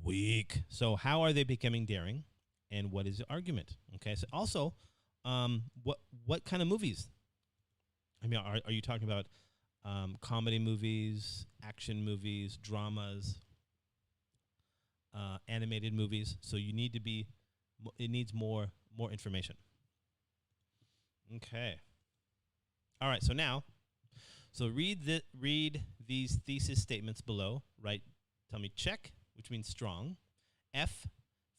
weak. So how are they becoming daring? And what is the argument? Okay. So also, what kind of movies? I mean, are you talking about comedy movies, action movies, dramas, animated movies? So you need to be. It needs more information. Okay. All right. So now, read these thesis statements below. Right. Tell me check, which means strong. F,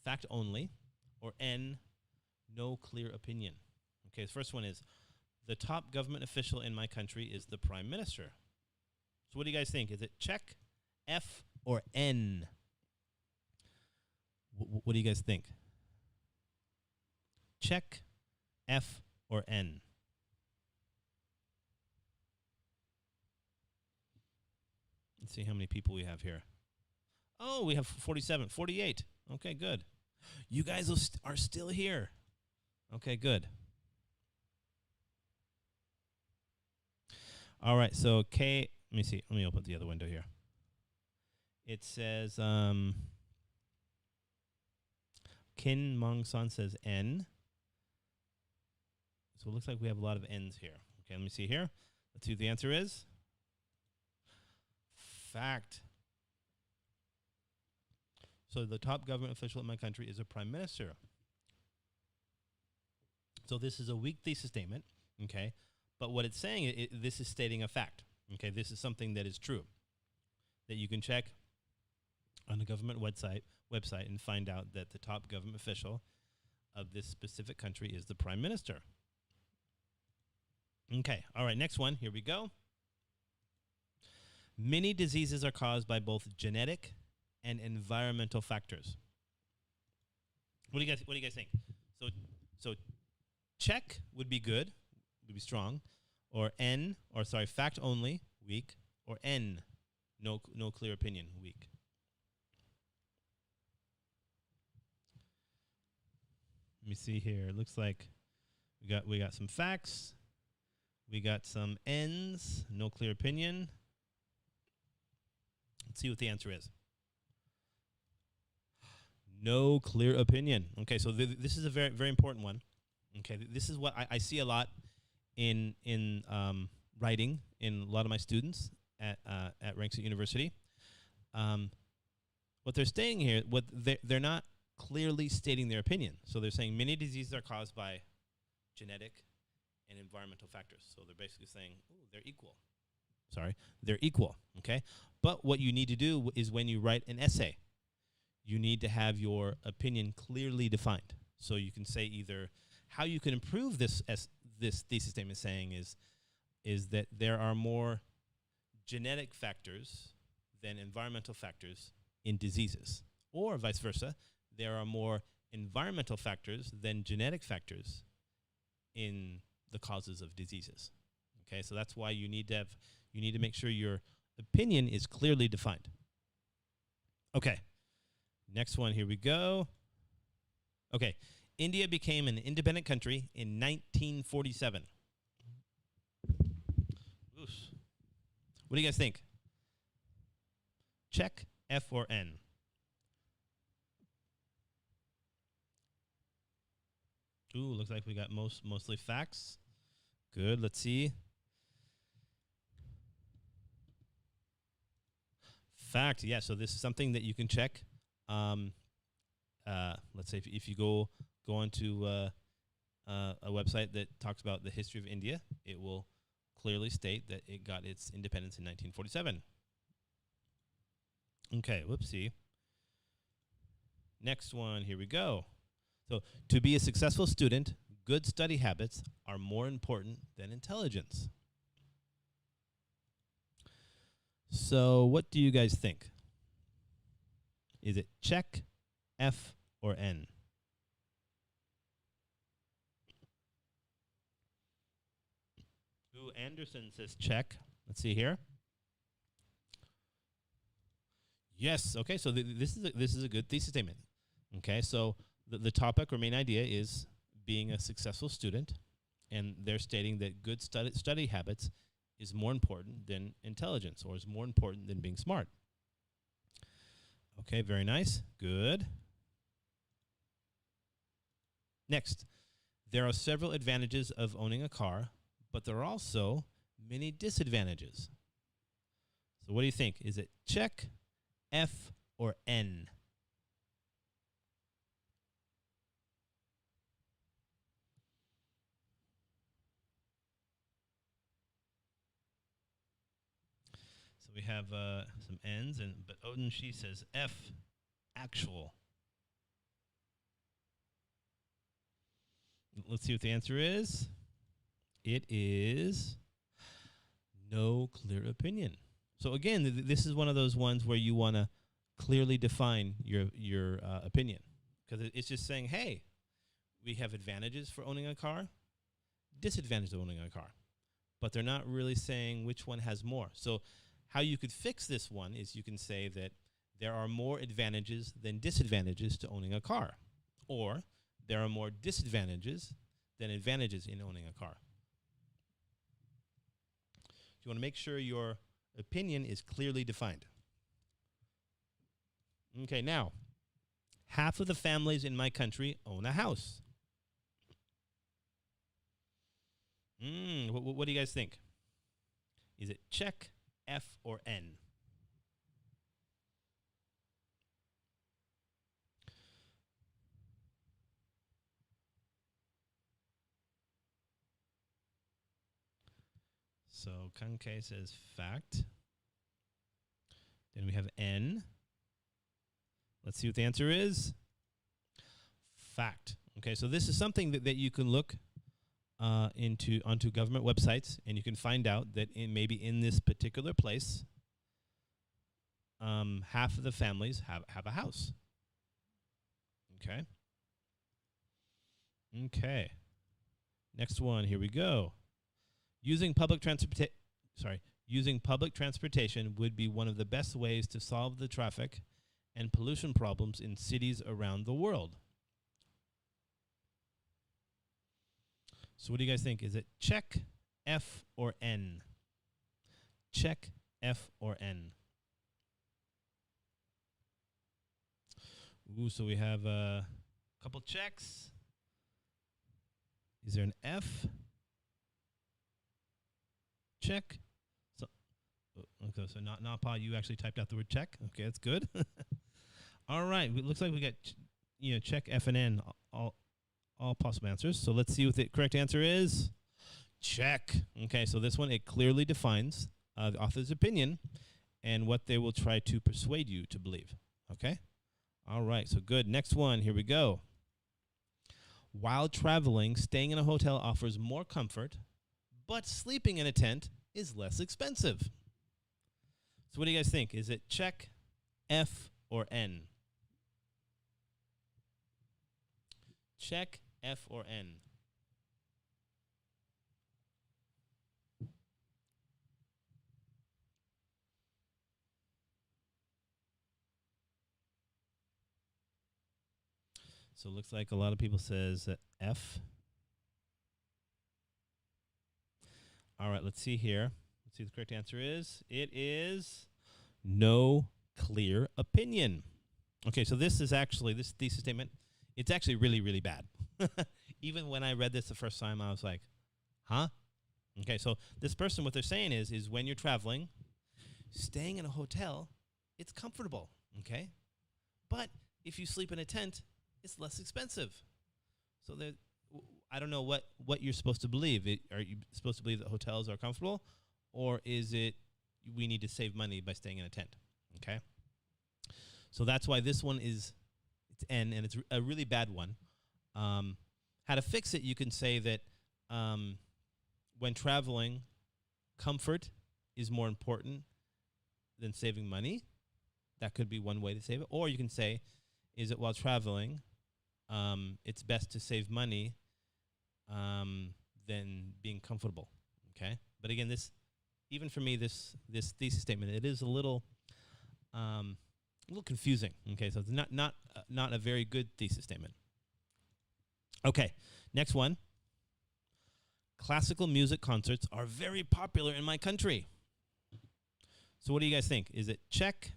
fact only, or N, no clear opinion. Okay. The first one is the top government official in my country is the prime minister. So what do you guys think? Is it check, F, or N? What do you guys think? Check, F, or N? Let's see how many people we have here. Oh, we have 47, 48. Okay, good. You guys are still here. Okay, good. All right, so K, let me see. Let me open the other window here. It says, Kin Mong San says N. So it looks like we have a lot of N's here. Okay, let me see here. Let's see what the answer is. Fact. So the top government official in my country is a prime minister. So this is a weak thesis statement, okay? But what it's saying, this is stating a fact, okay? This is something that is true, that you can check on the government website and find out that the top government official of this specific country is the prime minister. Okay, all right, next one, here we go. Many diseases are caused by both genetic and environmental factors. What do you guys think? So check would be good, would be strong, or fact only, weak, or N, no clear opinion, weak. Let me see here. It looks like we got some facts. We got some N's, no clear opinion. Let's see what the answer is. No clear opinion. Okay, so this is a very, very important one. Okay, this is what I see a lot in writing in a lot of my students at Ranks at University. What they're saying here, they're not clearly stating their opinion. So they're saying many diseases are caused by genetic and environmental factors. So they're basically saying, ooh, they're equal. They're equal, okay? But what you need to do is when you write an essay, you need to have your opinion clearly defined. So you can say either how you can improve this thesis statement saying is that there are more genetic factors than environmental factors in diseases, or vice versa, there are more environmental factors than genetic factors in the causes of diseases. Okay, so that's why you need to make sure your opinion is clearly defined. Okay, next one, here we go. Okay, India became an independent country in 1947. Oof. What do you guys think? Check, F or N? Ooh, looks like we got mostly facts. Good, let's see. Fact, yeah, so this is something that you can check. Let's say if you go onto a website that talks about the history of India, it will clearly state that it got its independence in 1947. Okay, whoopsie. Next one, here we go. So, to be a successful student, good study habits are more important than intelligence. So, what do you guys think? Is it check, F, or N? Ooh, Anderson says check. Let's see here. Yes. Okay. So this is a good thesis statement. Okay. So the topic or main idea is being a successful student, and they're stating that good study habits is more important than intelligence, or is more important than being smart. Okay. Very nice. Good. Next, there are several advantages of owning a car, but there are also many disadvantages. So what do you think? Is it check, F, or N? So we have some N's, but Odin, she says F, actual. Let's see what the answer is. It is no clear opinion. So again, this is one of those ones where you want to clearly define your opinion, because it's just saying, hey, we have advantages for owning a car, disadvantages of owning a car, but they're not really saying which one has more. So how you could fix this one is you can say that there are more advantages than disadvantages to owning a car, or there are more disadvantages than advantages in owning a car. You want to make sure your opinion is clearly defined. Okay, now, half of the families in my country own a house. What do you guys think? Is it check, F, or N? So Kanke says fact. Then we have N. Let's see what the answer is. Fact. Okay, so this is something that you can look onto government websites, and you can find out that maybe in this particular place, half of the families have a house. Okay. Okay. Next one. Here we go. Using public transportation would be one of the best ways to solve the traffic and pollution problems in cities around the world. So what do you guys think? Is it check, F, or N? Check, F, or N? Ooh, so we have a couple checks. Is there an F? Check. So, okay, so not Paul, you actually typed out the word check. Okay, that's good. All right, it looks like we got check, F, and N, all possible answers. So let's see what the correct answer is. Check. Okay, so this one, it clearly defines the author's opinion and what they will try to persuade you to believe. Okay? All right, so good. Next one, here we go. While traveling, staying in a hotel offers more comfort, but sleeping in a tent is less expensive. So what do you guys think? Is it check, F, or N? Check, F, or N? So it looks like a lot of people says F. All right, let's see here. Let's see what the correct answer is. It is no clear opinion. Okay, so this thesis statement, it's actually really, really bad. Even when I read this the first time, I was like, huh? Okay, so this person, what they're saying is when you're traveling, staying in a hotel, it's comfortable, okay? But if you sleep in a tent, it's less expensive. So I don't know what you're supposed to believe. Are you supposed to believe that hotels are comfortable, or is it we need to save money by staying in a tent? Okay. So that's why this one it's N, and it's a really bad one. How to fix it? You can say that when traveling, comfort is more important than saving money. That could be one way to save it. Or you can say, is it while traveling, it's best to save money than being comfortable. Okay, but again, even for me, this thesis statement, it is a little confusing. Okay, so it's not a very good thesis statement. Okay, next one. Classical music concerts are very popular in my country. So what do you guys think? Is it check,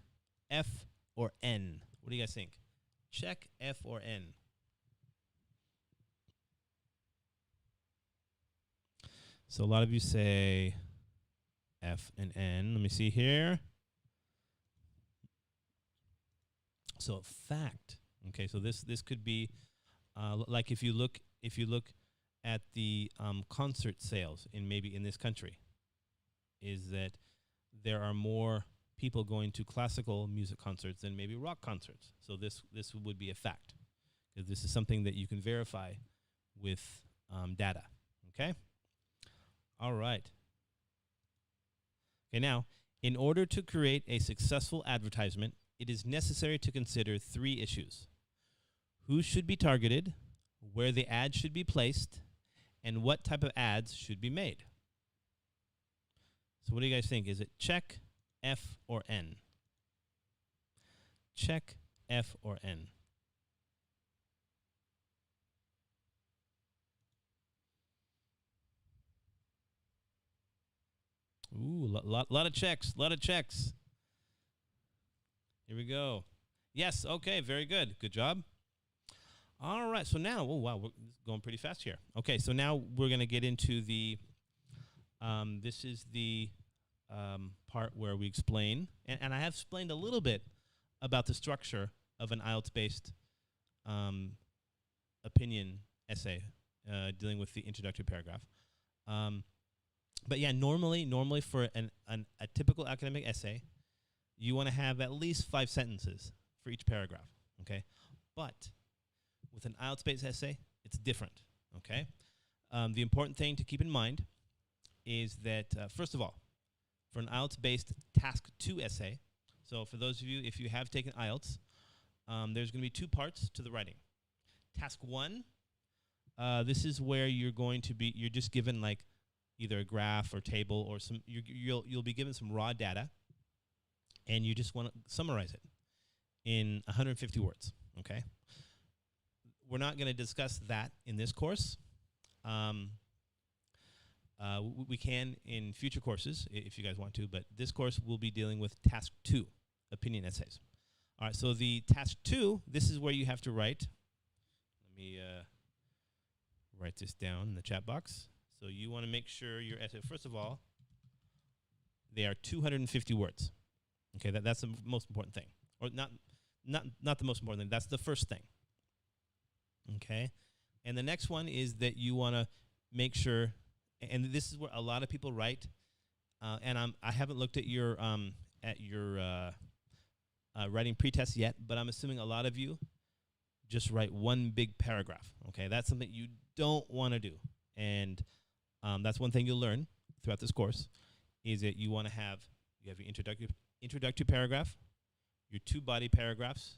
F, or N? What do you guys think? Check, F, or N? So a lot of you say F and N. Let me see here. So fact. Okay, so this could be like if you look at the concert sales in this country, is that there are more people going to classical music concerts than maybe rock concerts. So this would be a fact, because this is something that you can verify with data. Okay. All right. Okay, now, in order to create a successful advertisement, it is necessary to consider 3 issues: who should be targeted, where the ad should be placed, and what type of ads should be made. So what do you guys think? Is it check, F, or N? Check, F, or N? Ooh, lot of checks, lot of checks. Here we go. Yes, okay, very good. Good job. All right, so now, oh, wow, we're going pretty fast here. Okay, so now we're going to get into the, this is the part where we explain, and I have explained a little bit about the structure of an IELTS-based opinion essay dealing with the introductory paragraph. But yeah, normally for a typical academic essay, you want to have at least 5 sentences for each paragraph, okay? But with an IELTS-based essay, it's different, okay? The important thing to keep in mind is that, first of all, for an IELTS-based Task 2 essay, so for those of you, if you have taken IELTS, there's going to be 2 parts to the writing. Task 1, this is where you're just given like either a graph or table or some, you'll be given some raw data, and you just want to summarize it in 150 words, okay? We're not going to discuss that in this course. We can in future courses if you guys want to, but this course will be dealing with Task 2, opinion essays. All right, so the Task 2, this is where you have to write. Let me write this down in the chat box. So you want to make sure your essay, first of all, they are 250 words. Okay, that's the most important thing. Or not the most important thing, that's the first thing. Okay, and the next one is that you want to make sure, and this is where a lot of people write, and I haven't looked at your writing pretest yet, but I'm assuming a lot of you just write one big paragraph. Okay, that's something you don't want to do, and that's one thing you'll learn throughout this course, is that you want to have your introductory paragraph, your 2 body paragraphs,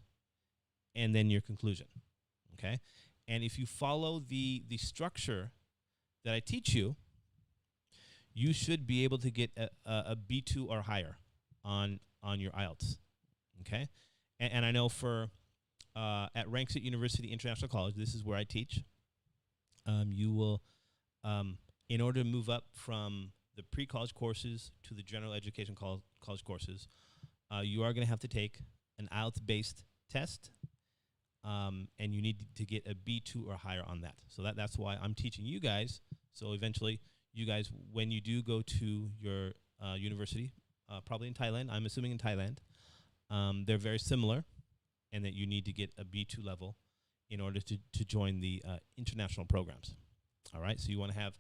and then your conclusion. Okay, and if you follow the structure that I teach you, you should be able to get a B2 or higher on your IELTS. Okay, and I know for at Ranksat University International College, this is where I teach. You will, in order to move up from the pre-college courses to the general education college courses, you are going to have to take an IELTS-based test, and you need to get a B2 or higher on that. So that's why I'm teaching you guys. So eventually, you guys, when you do go to your university, probably in Thailand, I'm assuming in Thailand, they're very similar, and that you need to get a B2 level in order to join the international programs. All right, so you want to have,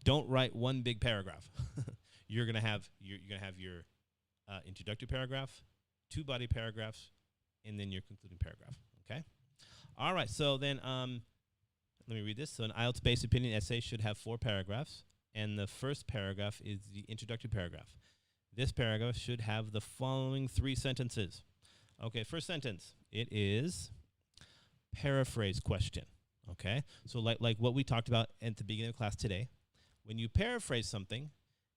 don't write one big paragraph. You're gonna have your introductory paragraph, 2 body paragraphs, and then your concluding paragraph. Okay. All right. So then, let me read this. So an IELTS-based opinion essay should have 4 paragraphs, and the first paragraph is the introductory paragraph. This paragraph should have the following 3 sentences. Okay. First sentence. It is paraphrase question. Okay. So like what we talked about at the beginning of class today, when you paraphrase something,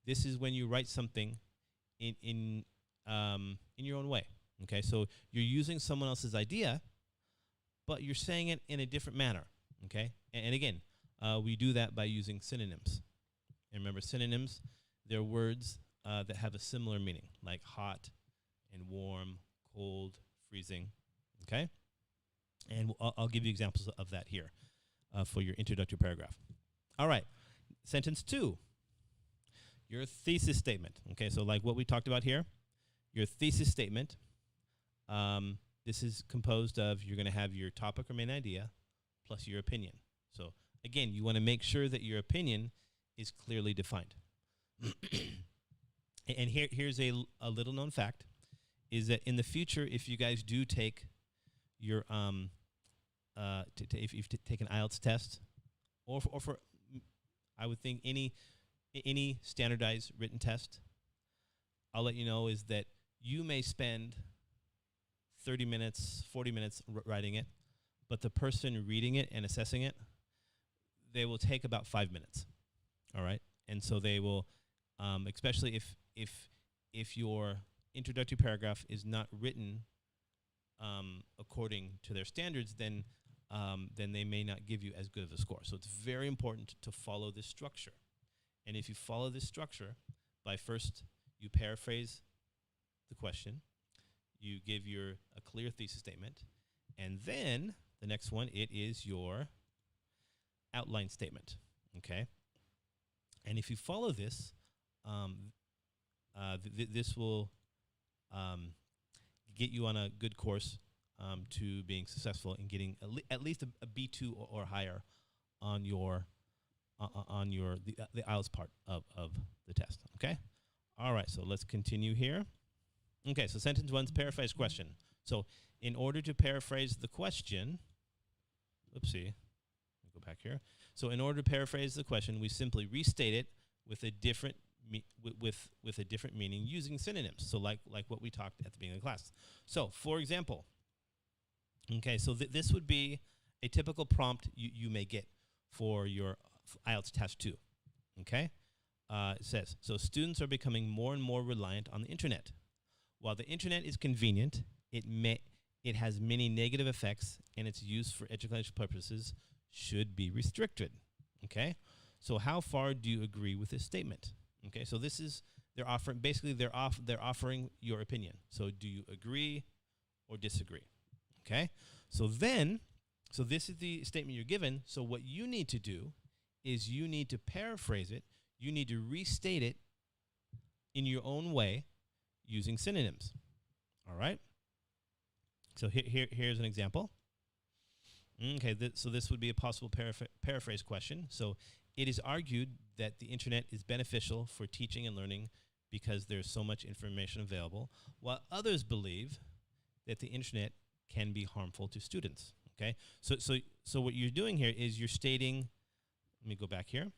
this is when you write something in your own way. Okay. So you're using someone else's idea, but you're saying it in a different manner. Okay. And again, we do that by using synonyms. And remember, synonyms, they're words that have a similar meaning, like hot and warm, cold, freezing. Okay. And I'll give you examples of that here for your introductory paragraph. All right. Sentence 2, your thesis statement. Okay, so like what we talked about here, your thesis statement, this is composed of, you're going to have your topic or main idea plus your opinion. So again, you want to make sure that your opinion is clearly defined. And here's a little known fact, is that in the future, if you guys do take your if you take an IELTS test, or for I would think any standardized written test, I'll let you know is that you may spend 30 minutes, 40 minutes writing it, but the person reading it and assessing it, they will take about 5 minutes. All right, and so they will, especially if your introductory paragraph is not written according to their standards, then they may not give you as good of a score. So it's very important to follow this structure. And if you follow this structure, by first you paraphrase the question, you give a clear thesis statement, and then the next one, it is your outline statement. Okay. And if you follow this, this will get you on a good course to being successful in getting at least a B2 or higher on your on your the IELTS part of the test. Okay. All right. So let's continue here. Okay. So sentence one's paraphrase question. So in order to paraphrase the question, oopsie, let me go back here. So in order to paraphrase the question, we simply restate it with a different with a different meaning using synonyms. So like what we talked at the beginning of the class. So for example, okay, so this would be a typical prompt you may get for your IELTS Test 2. Okay, it says, so students are becoming more and more reliant on the internet. While the internet is convenient, it has many negative effects, and its use for educational purposes should be restricted. Okay, so how far do you agree with this statement? Okay, so this is they're offering your opinion. So do you agree or disagree? Okay, so this is the statement you're given. So what you need to do is you need to paraphrase it. You need to restate it in your own way using synonyms. All right. So here's an example. Okay, so this would be a possible paraphrase question. So it is argued that the internet is beneficial for teaching and learning because there's so much information available, while others believe that the internet can be harmful to students. Okay, so what you're doing here is you're stating. Let me go back here.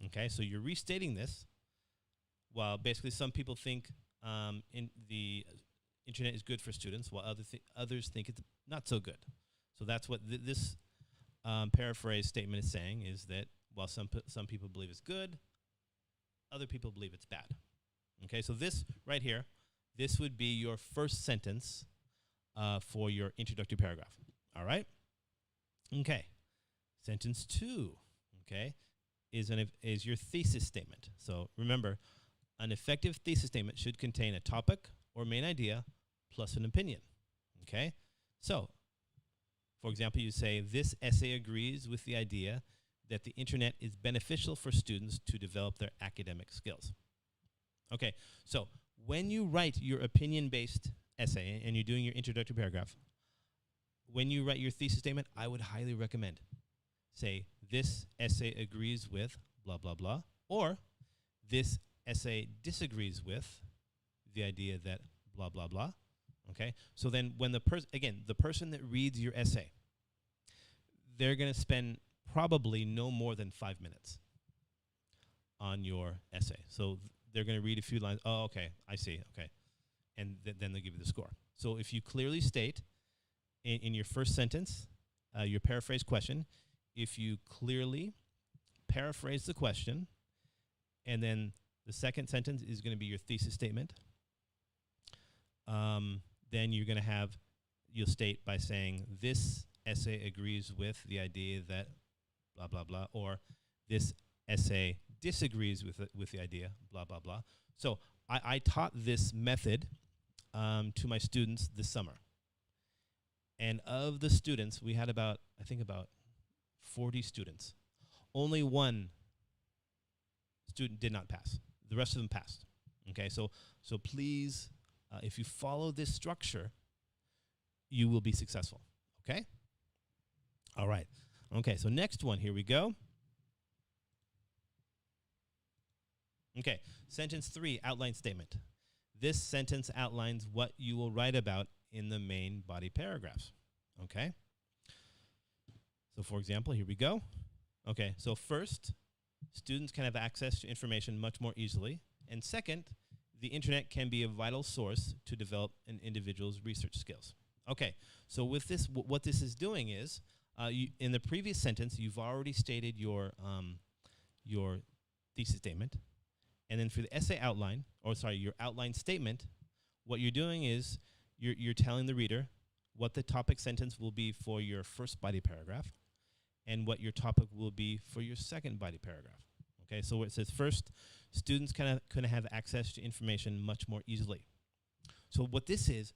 Okay, so you're restating this. While basically some people think in the internet is good for students, while others think it's not so good. So that's what this paraphrase statement is saying, is that while some people believe it's good, other people believe it's bad. Okay, so this right here, this would be your first sentence for your introductory paragraph. All right? Okay. Sentence 2, okay, is your thesis statement. So remember, an effective thesis statement should contain a topic or main idea plus an opinion. Okay? So, for example, you say, this essay agrees with the idea that the internet is beneficial for students to develop their academic skills. Okay, so when you write your opinion-based essay and you're doing your introductory paragraph, when you write your thesis statement, I would highly recommend, say, this essay agrees with blah, blah, blah, or this essay disagrees with the idea that blah, blah, blah. Okay, so then when the person that reads your essay, they're going to spend probably no more than 5 minutes on your essay. So they're going to read a few lines. Oh, okay, I see. Okay, and then they'll give you the score. So if you clearly state in your first sentence, your paraphrase question, if you clearly paraphrase the question, and then the second sentence is going to be your thesis statement, then you're going to you'll state by saying, this essay agrees with the idea that blah, blah, blah, or this essay disagrees with the idea, blah, blah, blah. So I taught this method to my students this summer. And of the students, we had about 40 students. Only one student did not pass. The rest of them passed. Okay, so please, if you follow this structure, you will be successful. Okay? All right. Okay, so next one, here we go. Okay, sentence 3, outline statement. This sentence outlines what you will write about in the main body paragraphs. Okay? So for example, here we go. Okay, so first, students can have access to information much more easily. And second, the internet can be a vital source to develop an individual's research skills. Okay, so with this, what this is doing is, in the previous sentence, you've already stated your thesis statement. And then for the essay outline, your outline statement, what you're doing is you're telling the reader what the topic sentence will be for your first body paragraph and what your topic will be for your second body paragraph. Okay, so it says first, students can have access to information much more easily. So what this is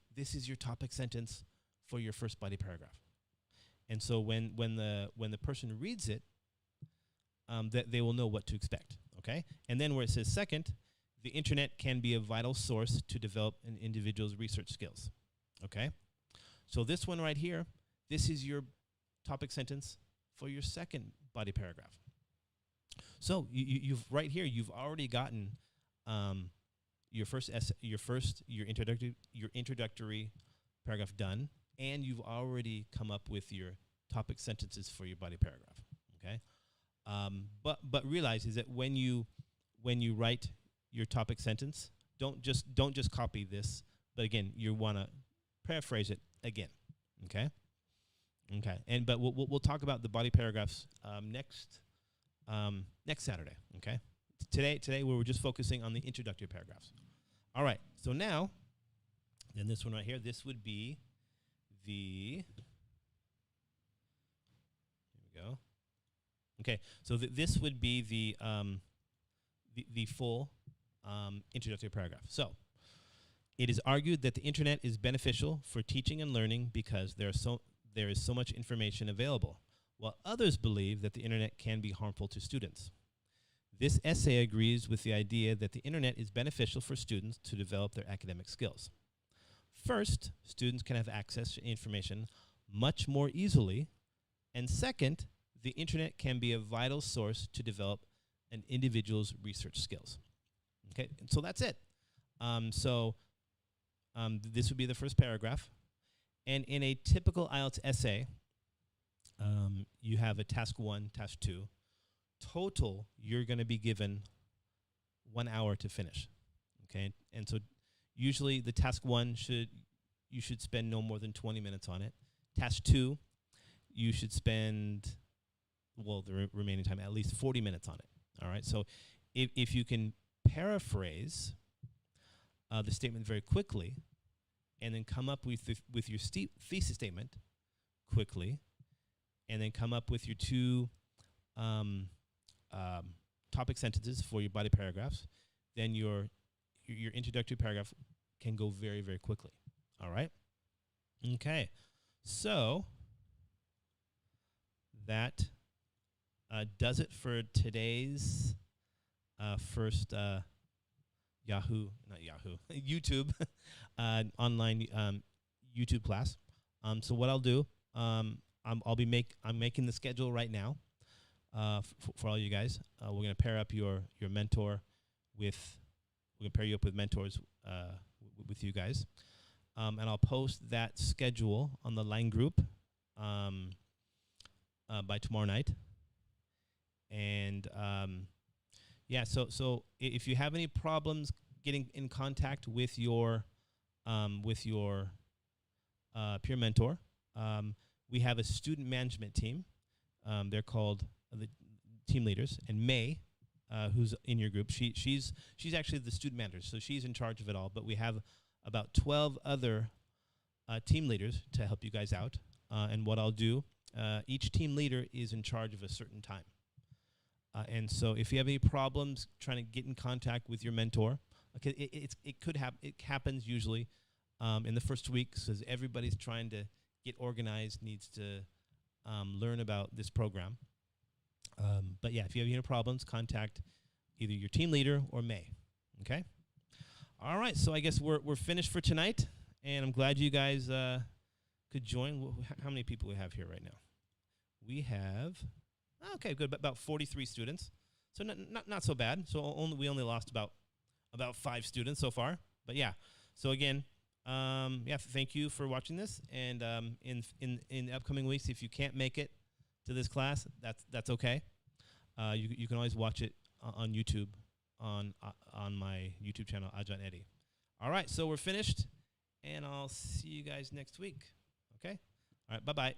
your topic sentence for your first body paragraph. And so when the person reads it, that they will know what to expect. Okay, and then where it says second, the internet can be a vital source to develop an individual's research skills. Okay, so this one right here, this is your topic sentence for your second body paragraph. So you've right here. You've already gotten your introductory paragraph done, and you've already come up with your topic sentences for your body paragraph. Okay, but realize is that when you write your topic sentence, don't just copy this, but again, you want to paraphrase it again. Okay. But we'll talk about the body paragraphs next Saturday. Okay. Today we were just focusing on the introductory paragraphs. All right. So now, then this one right here, this would be the. Here we go. Okay. So this would be the full introductory paragraph. So. It is argued that the internet is beneficial for teaching and learning because there is so much information available, while others believe that the internet can be harmful to students. This essay agrees with the idea that the internet is beneficial for students to develop their academic skills. First, students can have access to information much more easily, and second, the internet can be a vital source to develop an individual's research skills. Okay, and so that's it. This would be the first paragraph. And in a typical IELTS essay, you have a task 1, task 2. Total, you're going to be given 1 hour to finish. Okay? And so usually the task 1 you should spend no more than 20 minutes on it. Task 2, you should spend, the remaining time, at least 40 minutes on it. All right? So if you can paraphrase the statement very quickly, and then come up with your thesis statement quickly, and then come up with your 2 topic sentences for your body paragraphs, then your introductory paragraph can go very, very quickly. All right? Okay. So that does it for today's first YouTube online YouTube class. So what I'll do, I'm making the schedule right now for all you guys. We're gonna pair up your mentor with. We're gonna pair you up with mentors with you guys, and I'll post that schedule on the line group by tomorrow night. And yeah, so if you have any problems getting in contact with your peer mentor, we have a student management team. They're called the team leaders. And May, who's in your group, she's actually the student manager, so she's in charge of it all. But we have about 12 other team leaders to help you guys out. And what I'll do, each team leader is in charge of a certain time. And so if you have any problems trying to get in contact with your mentor, okay, it happens usually in the first week, because everybody's trying to get organized, needs to learn about this program. But yeah, if you have any problems, contact either your team leader or May. Okay? All right, so I guess we're finished for tonight, and I'm glad you guys could join. How many people we have here right now? We have... Okay, good. About 43 students, so not so bad. So we only lost about 5 students so far. But yeah. So again, thank you for watching this. And in the upcoming weeks, if you can't make it to this class, that's okay. You can always watch it on YouTube on my YouTube channel, Ajarn Eddie. All right. So we're finished, and I'll see you guys next week. Okay. All right. Bye bye.